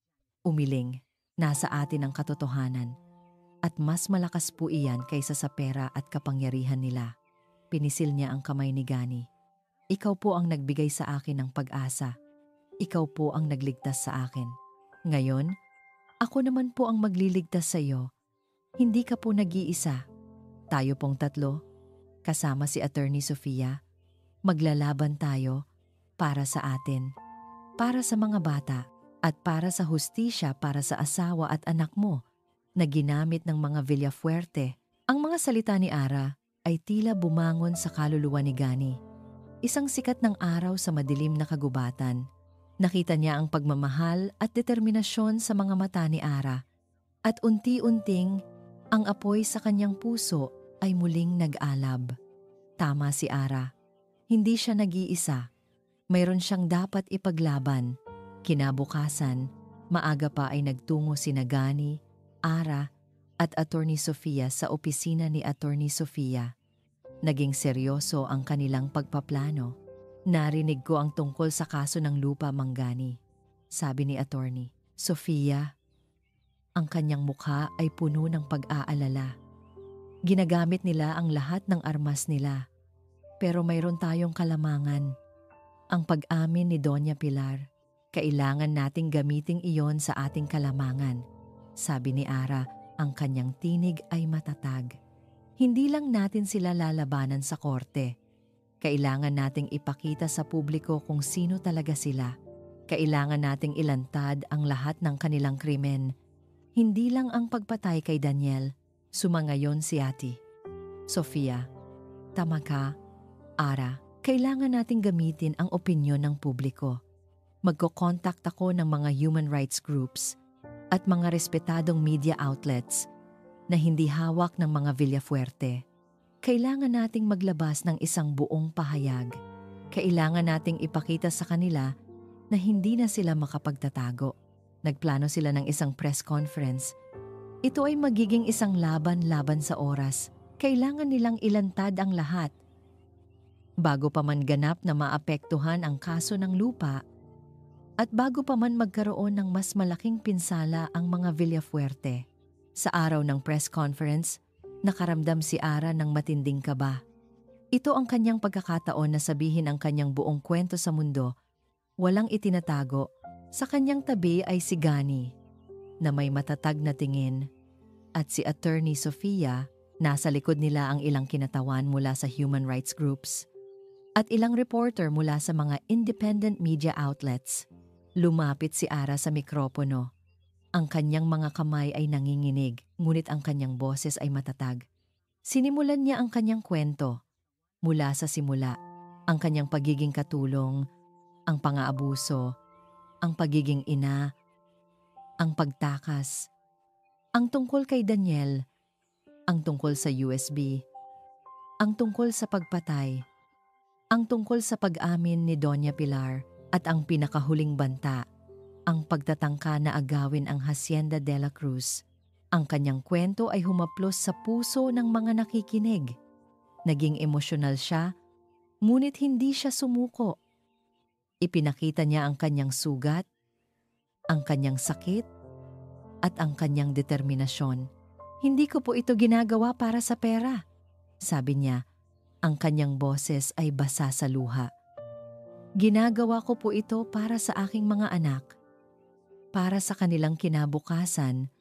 Umiling. "Nasa atin ang katotohanan. At mas malakas po iyan kaysa sa pera at kapangyarihan nila." Pinisil niya ang kamay ni Gani. "Ikaw po ang nagbigay sa akin ng pag-asa. Ikaw po ang nagligtas sa akin. Ngayon, ako naman po ang magliligtas sa iyo. Hindi ka po nag-iisa. Tayo pong tatlo, kasama si Attorney Sofia, maglalaban tayo para sa atin, para sa mga bata, at para sa hustisya para sa asawa at anak mo na ginamit ng mga Villafuerte." Ang mga salita ni Ara ay tila bumangon sa kaluluwa ni Gani. Isang sikat ng araw sa madilim na kagubatan. Nakita niya ang pagmamahal at determinasyon sa mga mata ni Ara. At unti-unting, ang apoy sa kanyang puso ay muling nag-alab. Tama si Ara. Hindi siya nag-iisa. Mayroon siyang dapat ipaglaban. Kinabukasan, maaga pa ay nagtungo sina Gani, Ara, at Attorney Sofia sa opisina ni Attorney Sofia. Naging seryoso ang kanilang pagpaplano. "Narinig ko ang tungkol sa kaso ng lupa, Mang Gani," sabi ni Attorney Sofia. Ang kanyang mukha ay puno ng pag-aalala. "Ginagamit nila ang lahat ng armas nila. Pero mayroon tayong kalamangan. Ang pag-amin ni Doña Pilar. Kailangan nating gamitin iyon sa ating kalamangan," sabi ni Ara. Ang kanyang tinig ay matatag. "Hindi lang natin sila lalabanan sa korte. Kailangan nating ipakita sa publiko kung sino talaga sila. Kailangan nating ilantad ang lahat ng kanilang krimen. Hindi lang ang pagpatay kay Daniel." Sumangayon si Ate Sofia. "Tama ka, Ara. Kailangan nating gamitin ang opinyon ng publiko. Magko-contact ako ng mga human rights groups at mga respetadong media outlets na hindi hawak ng mga Villafuerte. Kailangan nating maglabas ng isang buong pahayag. Kailangan nating ipakita sa kanila na hindi na sila makapagtatago." Nagplano sila ng isang press conference. Ito ay magiging isang laban-laban sa oras. Kailangan nilang ilantad ang lahat. Bago pa man ganap na maapektuhan ang kaso ng lupa, at bago pa man magkaroon ng mas malaking pinsala ang mga Villafuerte. Sa araw ng press conference, nakaramdam si Ara ng matinding kaba. Ito ang kanyang pagkakataon na sabihin ang kanyang buong kwento sa mundo, walang itinatago. Sa kanyang tabi ay si Gani, na may matatag na tingin, at si Attorney Sofia, nasa likod nila ang ilang kinatawan mula sa human rights groups, at ilang reporter mula sa mga independent media outlets. Lumapit si Ara sa mikropono. Ang kanyang mga kamay ay nanginginig, ngunit ang kanyang boses ay matatag. Sinimulan niya ang kanyang kwento. Mula sa simula, ang kanyang pagiging katulong, ang pang-aabuso, ang pagiging ina, ang pagtakas, ang tungkol kay Daniel, ang tungkol sa USB, ang tungkol sa pagpatay, ang tungkol sa pag-amin ni Doña Pilar, at ang pinakahuling banta, ang pagtatangka na agawin ang Hacienda de la Cruz. Ang kanyang kwento ay humaplos sa puso ng mga nakikinig. Naging emosyonal siya, ngunit hindi siya sumuko. Ipinakita niya ang kanyang sugat, ang kanyang sakit, at ang kanyang determinasyon. Hindi ko po ito ginagawa para sa pera, sabi niya. Ang kanyang boses ay basa sa luha. Ginagawa ko po ito para sa aking mga anak, para sa kanilang kinabukasan,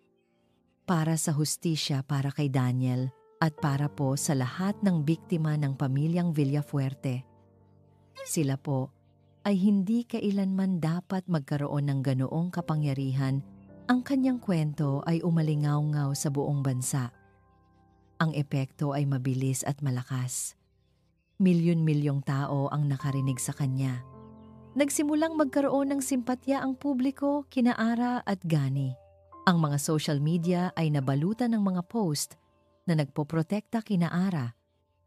para sa hustisya para kay Daniel, at para po sa lahat ng biktima ng pamilyang Villafuerte. Sila po ay hindi kailanman dapat magkaroon ng ganoong kapangyarihan. Ang kanyang kwento ay umalingaw-ngaw sa buong bansa. Ang epekto ay mabilis at malakas. Milyon-milyong tao ang nakarinig sa kanya. Nagsimulang magkaroon ng simpatya ang publiko kina Ara at Gani. Ang mga social media ay nabalutan ng mga post na nagpoprotekta kina Ara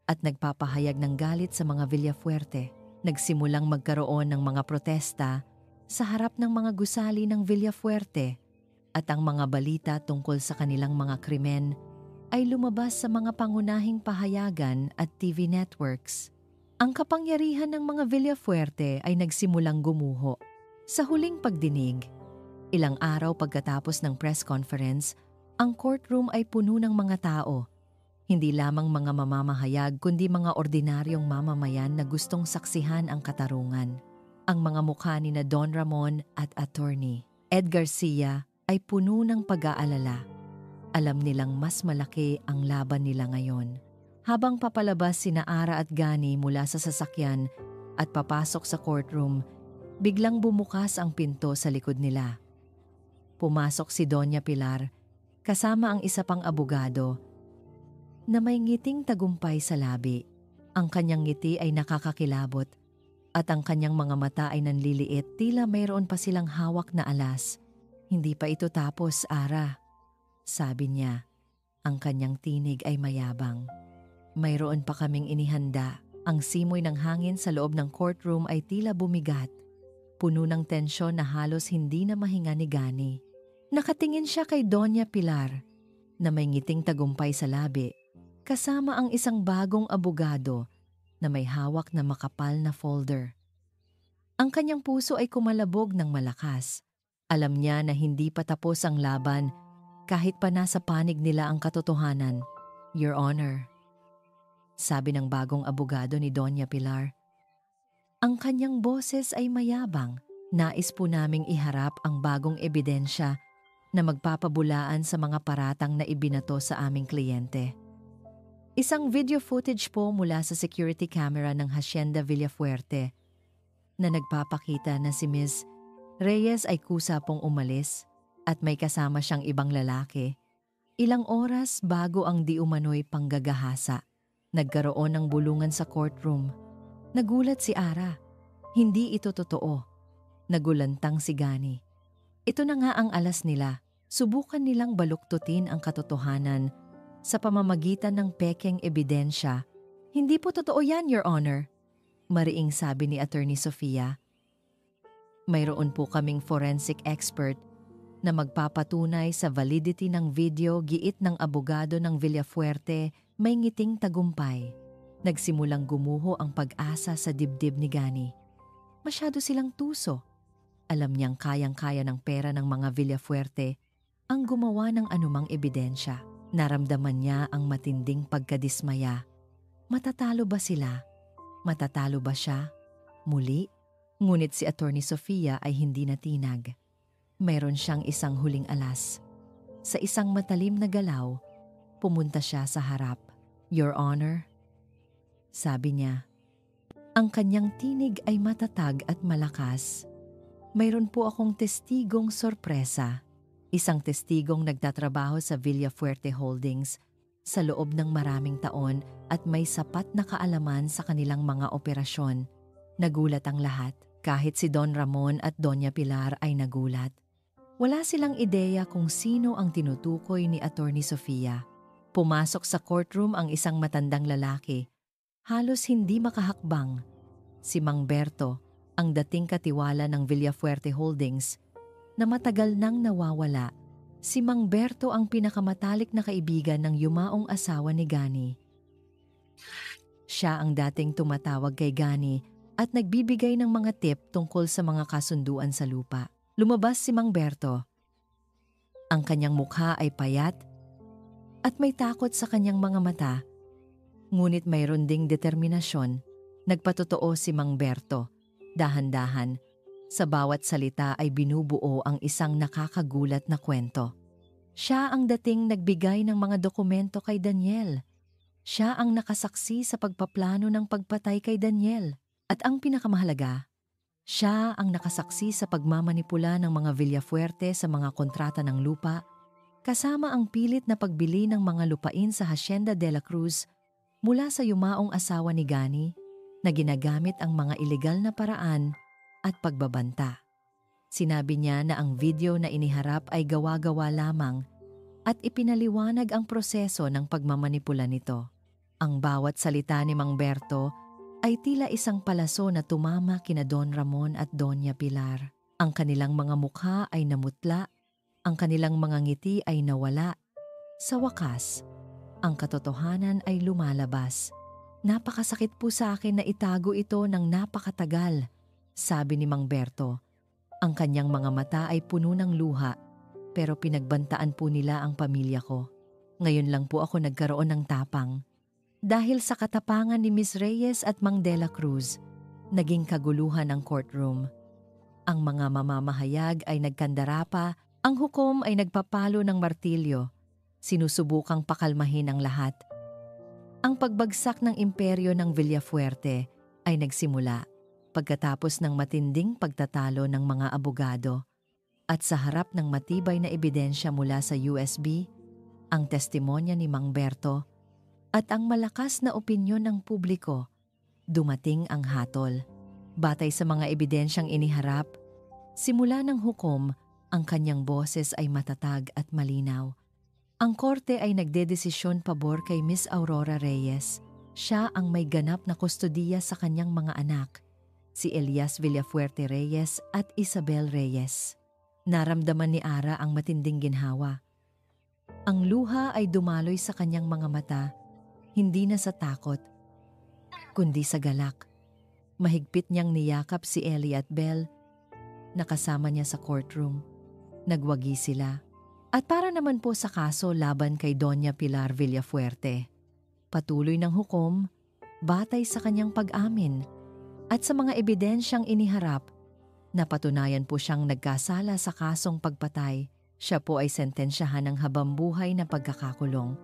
at nagpapahayag ng galit sa mga Villafuerte. Nagsimulang magkaroon ng mga protesta sa harap ng mga gusali ng Villafuerte at ang mga balita tungkol sa kanilang mga krimen ay lumabas sa mga pangunahing pahayagan at TV networks. Ang kapangyarihan ng mga Villafuerte ay nagsimulang gumuho. Sa huling pagdinig, ilang araw pagkatapos ng press conference, ang courtroom ay puno ng mga tao. Hindi lamang mga mamamahayag kundi mga ordinaryong mamamayan na gustong saksihan ang katarungan. Ang mga mukha ni na Don Ramon at Attorney Ed Garcia ay puno ng pag-aalala. Alam nilang mas malaki ang laban nila ngayon. Habang papalabas sina Ara at Gani mula sa sasakyan at papasok sa courtroom, biglang bumukas ang pinto sa likod nila. Pumasok si Doña Pilar kasama ang isa pang abogado na may ngiting tagumpay sa labi. Ang kanyang ngiti ay nakakakilabot at ang kanyang mga mata ay nanliliit, tila mayroon pa silang hawak na alas. Hindi pa ito tapos, Ara, sabi niya. Ang kanyang tinig ay mayabang. Mayroon pa kaming inihanda. Ang simoy ng hangin sa loob ng courtroom ay tila bumigat. Puno ng tensyon na halos hindi na mahinga ni Gani. Nakatingin siya kay Doña Pilar na may ngiting tagumpay sa labi, kasama ang isang bagong abogado na may hawak na makapal na folder. Ang kanyang puso ay kumalabog ng malakas. Alam niya na hindi pa tapos ang laban kahit pa nasa panig nila ang katotohanan. Your Honor, sabi ng bagong abogado ni Doña Pilar. Ang kanyang boses ay mayabang. Nais po naming iharap ang bagong ebidensya na magpapabulaan sa mga paratang na ibinato sa aming kliyente. Isang video footage po mula sa security camera ng Hacienda Villafuerte na nagpapakita na si Ms. Reyes ay kusa pong umalis at may kasama siyang ibang lalaki. Ilang oras bago ang di umano'y panggagahasa, nagkaroon ng bulungan sa courtroom. Nagulat si Ara. Hindi ito totoo. Nagulantang si Gani. Ito na nga ang alas nila. Subukan nilang baluktutin ang katotohanan sa pamamagitan ng pekeng ebidensya. Hindi po totoo yan, Your Honor, mariing sabi ni Attorney Sofia. Mayroon po kaming forensic expert na magpapatunay sa validity ng video, giit ng abogado ng Villafuerte, may ngiting tagumpay. Nagsimulang gumuho ang pag-asa sa dibdib ni Gani. Masyado silang tuso. Alam niyang kayang-kaya ng pera ng mga Villafuerte ang gumawa ng anumang ebidensya. Naramdaman niya ang matinding pagkadismaya. Matatalo ba sila? Matatalo ba siya? Muli? Ngunit si Attorney Sofia ay hindi natinag. Mayroon siyang isang huling alas. Sa isang matalim na galaw, pumunta siya sa harap. "Your Honor," sabi niya. Ang kanyang tinig ay matatag at malakas. "Mayroon po akong testigong sorpresa." Isang testigong nagtatrabaho sa Villafuerte Holdings sa loob ng maraming taon at may sapat na kaalaman sa kanilang mga operasyon. Nagulat ang lahat, kahit si Don Ramon at Doña Pilar ay nagulat. Wala silang ideya kung sino ang tinutukoy ni Attorney Sofia. Pumasok sa courtroom ang isang matandang lalaki. Halos hindi makahakbang. Si Mang Berto, ang dating katiwala ng Villafuerte Holdings, na matagal nang nawawala. Si Mang Berto ang pinakamatalik na kaibigan ng yumaong asawa ni Gani. Siya ang dating tumatawag kay Gani at nagbibigay ng mga tip tungkol sa mga kasunduan sa lupa. Lumabas si Mang Berto. Ang kanyang mukha ay payat at may takot sa kanyang mga mata. Ngunit mayroon ding determinasyon. Nagpatotoo si Mang Berto. Dahan-dahan, sa bawat salita ay binubuo ang isang nakakagulat na kwento. Siya ang dating nagbigay ng mga dokumento kay Daniel. Siya ang nakasaksi sa pagpaplano ng pagpatay kay Daniel. At ang pinakamahalaga, siya ang nakasaksi sa pagmamanipula ng mga Villafuerte sa mga kontrata ng lupa, kasama ang pilit na pagbili ng mga lupain sa Hacienda de la Cruz mula sa yumaong asawa ni Gani, na ginagamit ang mga ilegal na paraan at pagbabanta. Sinabi niya na ang video na iniharap ay gawa-gawa lamang at ipinaliwanag ang proseso ng pagmamanipula nito. Ang bawat salita ni Mang Berto ay tila isang palaso na tumama kina Don Ramon at Doña Pilar. Ang kanilang mga mukha ay namutla, ang kanilang mga ngiti ay nawala. Sa wakas, ang katotohanan ay lumalabas. "Napakasakit po sa akin na itago ito ng napakatagal," sabi ni Mang Berto. Ang kanyang mga mata ay puno ng luha, pero pinagbantaan po nila ang pamilya ko. Ngayon lang po ako nagkaroon ng tapang. Dahil sa katapangan ni Miss Reyes at Mang De La Cruz, naging kaguluhan ang courtroom. Ang mga mamamahayag ay nagkandara pa, ang hukom ay nagpapalo ng martilyo, sinusubukang pakalmahin ang lahat. Ang pagbagsak ng imperyo ng Villafuerte ay nagsimula pagkatapos ng matinding pagtatalo ng mga abogado at sa harap ng matibay na ebidensya mula sa USB, ang testimonya ni Mang Berto at ang malakas na opinyon ng publiko, dumating ang hatol. Batay sa mga ebidensyang iniharap, simula ng hukom, ang kanyang boses ay matatag at malinaw. Ang korte ay nagdedesisyon pabor kay Miss Aurora Reyes. Siya ang may ganap na kustodiya sa kanyang mga anak, si Elias Villafuerte Reyes at Isabel Reyes. Naramdaman ni Ara ang matinding ginhawa. Ang luha ay dumaloy sa kanyang mga mata, hindi na sa takot, kundi sa galak. Mahigpit niyang niyakap si Ellie at Belle, nakasama niya sa courtroom. Nagwagi sila. At para naman po sa kaso laban kay Doña Pilar Villafuerte, patuloy ng hukom, batay sa kanyang pag-amin at sa mga ebidensyang iniharap, napatunayan po siyang nagkasala sa kasong pagpatay. Siya po ay sentensyahan ng habambuhay na pagkakakulong.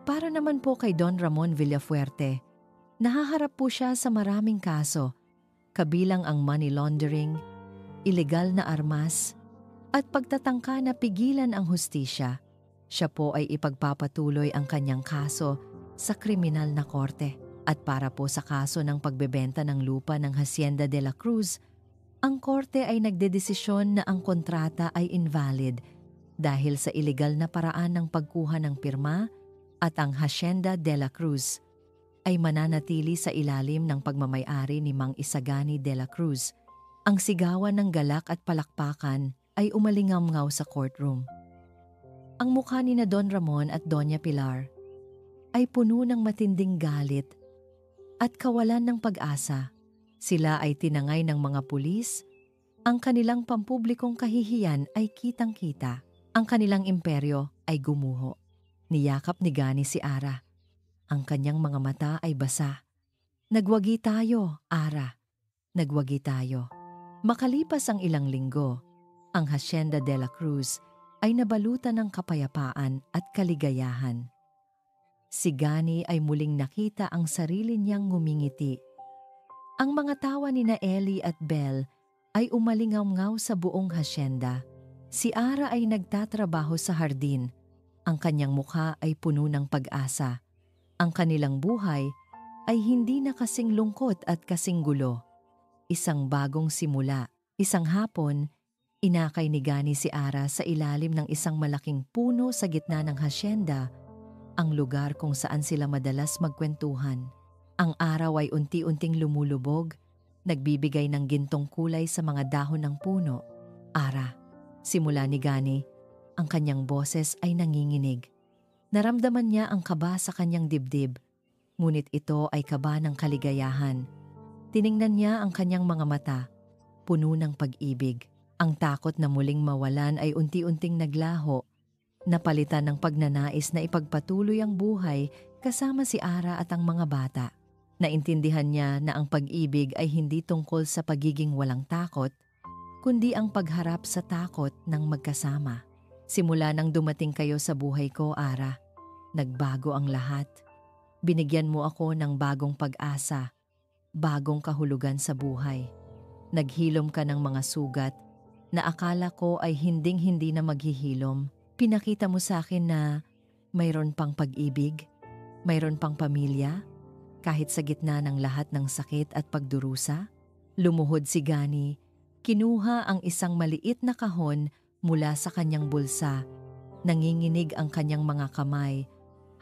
Para naman po kay Don Ramon Villafuerte, nahaharap po siya sa maraming kaso, kabilang ang money laundering, ilegal na armas, at pagtatangka na pigilan ang hustisya. Siya po ay ipagpapatuloy ang kanyang kaso sa kriminal na korte. At para po sa kaso ng pagbebenta ng lupa ng Hacienda de la Cruz, ang korte ay nagdedesisyon na ang kontrata ay invalid dahil sa ilegal na paraan ng pagkuha ng pirma at ang Hacienda de la Cruz ay mananatili sa ilalim ng pagmamay-ari ni Mang Isagani de la Cruz. Ang sigawan ng galak at palakpakan ay umalingamngaw sa courtroom. Ang mukha ni na Don Ramon at Doña Pilar ay puno ng matinding galit at kawalan ng pag-asa. Sila ay tinangay ng mga pulis. Ang kanilang pampublikong kahihiyan ay kitang-kita. Ang kanilang imperyo ay gumuho. Niyakap ni Gani si Ara. Ang kanyang mga mata ay basa. Nagwagi tayo, Ara. Nagwagi tayo. Makalipas ang ilang linggo, ang Hacienda de la Cruz ay nabalutan ng kapayapaan at kaligayahan. Si Gani ay muling nakita ang sarili niyang ngumingiti. Ang mga tawa ni na Ellie at Belle ay umalingaw-ngaw sa buong hasyenda. Si Ara ay nagtatrabaho sa hardin. Ang kanyang mukha ay puno ng pag-asa. Ang kanilang buhay ay hindi na kasing lungkot at kasing gulo. Isang bagong simula. Isang hapon, inakay ni Gani si Ara sa ilalim ng isang malaking puno sa gitna ng hasyenda, ang lugar kung saan sila madalas magkwentuhan. Ang araw ay unti-unting lumulubog, nagbibigay ng gintong kulay sa mga dahon ng puno. Ara, simula ni Gani, ang kanyang boses ay nanginginig. Naramdaman niya ang kaba sa kanyang dibdib, ngunit ito ay kaba ng kaligayahan. Tiningnan niya ang kanyang mga mata, puno ng pag-ibig. Ang takot na muling mawalan ay unti-unting naglaho, napalitan ng pagnanais na ipagpatuloy ang buhay kasama si Ara at ang mga bata. Naintindihan niya na ang pag-ibig ay hindi tungkol sa pagiging walang takot, kundi ang pagharap sa takot ng magkasama. Simula nang dumating kayo sa buhay ko, Ara, nagbago ang lahat. Binigyan mo ako ng bagong pag-asa, bagong kahulugan sa buhay. Naghilom ka ng mga sugat na akala ko ay hinding-hindi na maghihilom. Pinakita mo sa akin na mayroon pang pag-ibig, mayroon pang pamilya, kahit sa gitna ng lahat ng sakit at pagdurusa. Lumuhod si Gani, kinuha ang isang maliit na kahon mula sa kanyang bulsa. Nanginginig ang kanyang mga kamay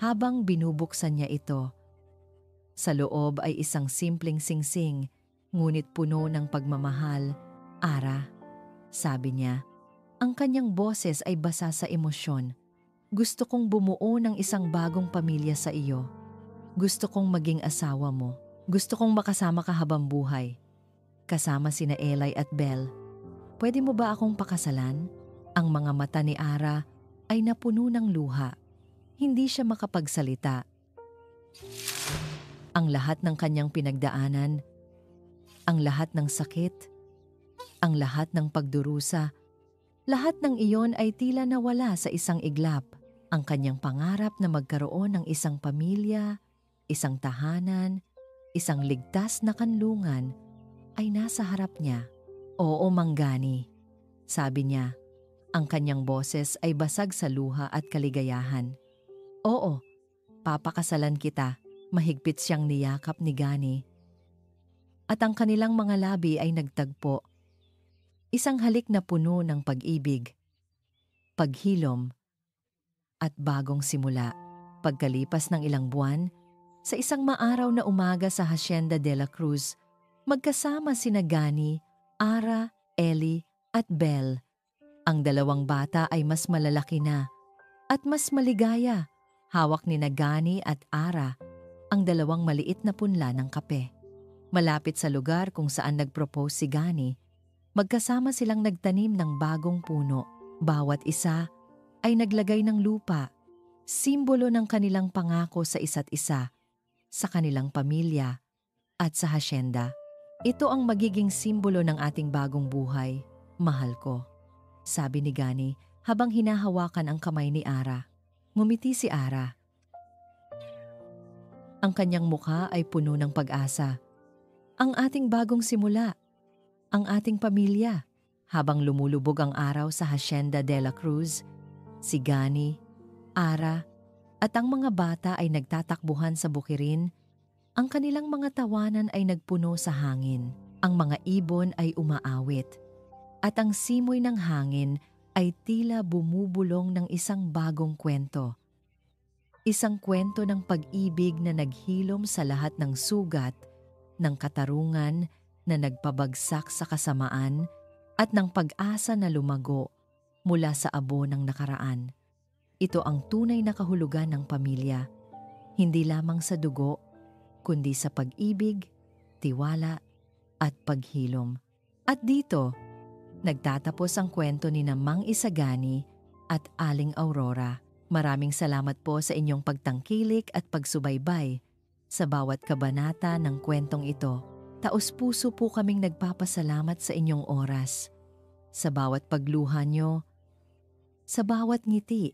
habang binubuksan niya ito. Sa loob ay isang simpleng singsing, ngunit puno ng pagmamahal. Ara, sabi niya, ang kanyang boses ay basa sa emosyon. Gusto kong bumuo ng isang bagong pamilya sa iyo. Gusto kong maging asawa mo. Gusto kong makasama ka habang buhay. Kasama sina Eli at Belle. Pwede mo ba akong pakasalan? Ang mga mata ni Ara ay napuno ng luha. Hindi siya makapagsalita. Ang lahat ng kanyang pinagdaanan, ang lahat ng sakit, ang lahat ng pagdurusa, lahat ng iyon ay tila nawala sa isang iglap. Ang kanyang pangarap na magkaroon ng isang pamilya, isang tahanan, isang ligtas na kanlungan ay nasa harap niya. Oo, Mang Gani, sabi niya. Ang kanyang boses ay basag sa luha at kaligayahan. Oo, papakasalan kita. Mahigpit siyang niyakap ni Gani. At ang kanilang mga labi ay nagtagpo. Isang halik na puno ng pag-ibig, paghilom, at bagong simula. Pagkalipas ng ilang buwan, sa isang maaraw na umaga sa Hacienda de la Cruz, magkasama sina Gani, Ara, Ellie, at Belle. Ang dalawang bata ay mas malalaki na at mas maligaya. Hawak ni na Gani at Ara ang dalawang maliit na punla ng kape. Malapit sa lugar kung saan nag-propose si Gani, magkasama silang nagtanim ng bagong puno. Bawat isa ay naglagay ng lupa, simbolo ng kanilang pangako sa isa't isa, sa kanilang pamilya at sa hasyenda. Ito ang magiging simbolo ng ating bagong buhay, mahal ko, sabi ni Gani habang hinahawakan ang kamay ni Ara. Ngumiti si Ara. Ang kanyang mukha ay puno ng pag-asa. Ang ating bagong simula, ang ating pamilya. Habang lumulubog ang araw sa Hacienda de la Cruz, si Gani, Ara, at ang mga bata ay nagtatakbuhan sa bukirin. Ang kanilang mga tawanan ay nagpuno sa hangin. Ang mga ibon ay umaawit. At ang simoy ng hangin ay tila bumubulong ng isang bagong kwento. Isang kwento ng pag-ibig na naghilom sa lahat ng sugat, ng katarungan na nagpabagsak sa kasamaan, at ng pag-asa na lumago mula sa abo ng nakaraan. Ito ang tunay na kahulugan ng pamilya, hindi lamang sa dugo, kundi sa pag-ibig, tiwala, at paghilom. At dito, nagtatapos ang kwento ni na Mang Isagani at Aling Aurora. Maraming salamat po sa inyong pagtangkilik at pagsubaybay sa bawat kabanata ng kwentong ito. Taos-puso po kaming nagpapasalamat sa inyong oras, sa bawat pagluha nyo, sa bawat ngiti,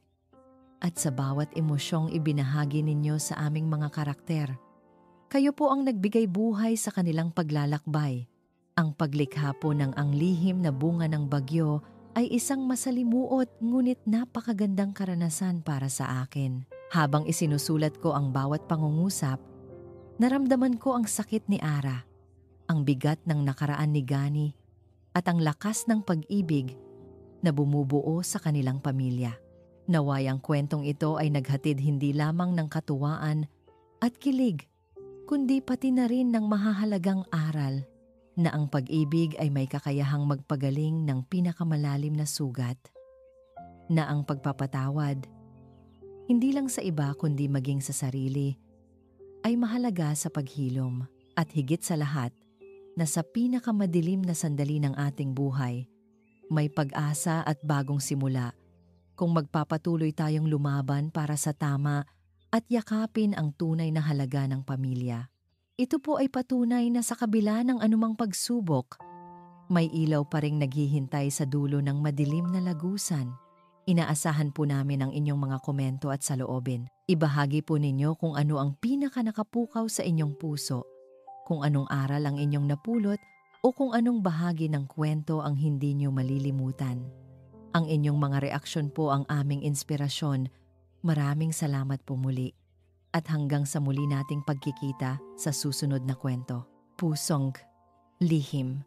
at sa bawat emosyong ibinahagi ninyo sa aming mga karakter. Kayo po ang nagbigay buhay sa kanilang paglalakbay. Ang paglikha po ng Ang Lihim na Bunga ng Bagyo ay isang masalimuot ngunit napakagandang karanasan para sa akin. Habang isinusulat ko ang bawat pangungusap, naramdaman ko ang sakit ni Ara, ang bigat ng nakaraan ni Gani, at ang lakas ng pag-ibig na bumubuo sa kanilang pamilya. Naway ang kwentong ito ay naghatid hindi lamang ng katuwaan at kilig, kundi pati na rin ng mahahalagang aral na ang pag-ibig ay may kakayahang magpagaling ng pinakamalalim na sugat, na ang pagpapatawad, hindi lang sa iba kundi maging sa sarili, ay mahalaga sa paghilom, at higit sa lahat, na sa pinakamadilim na sandali ng ating buhay, may pag-asa at bagong simula kung magpapatuloy tayong lumaban para sa tama at yakapin ang tunay na halaga ng pamilya. Ito po ay patunay na sa kabila ng anumang pagsubok, may ilaw pa ring naghihintay sa dulo ng madilim na lagusan. Inaasahan po namin ang inyong mga komento at saloobin. Ibahagi po ninyo kung ano ang pinaka-nakapukaw sa inyong puso, kung anong aral ang inyong napulot o kung anong bahagi ng kwento ang hindi nyo malilimutan. Ang inyong mga reaksyon po ang aming inspirasyon. Maraming salamat po muli. At hanggang sa muli nating pagkikita sa susunod na kwento. Pusong Lihim.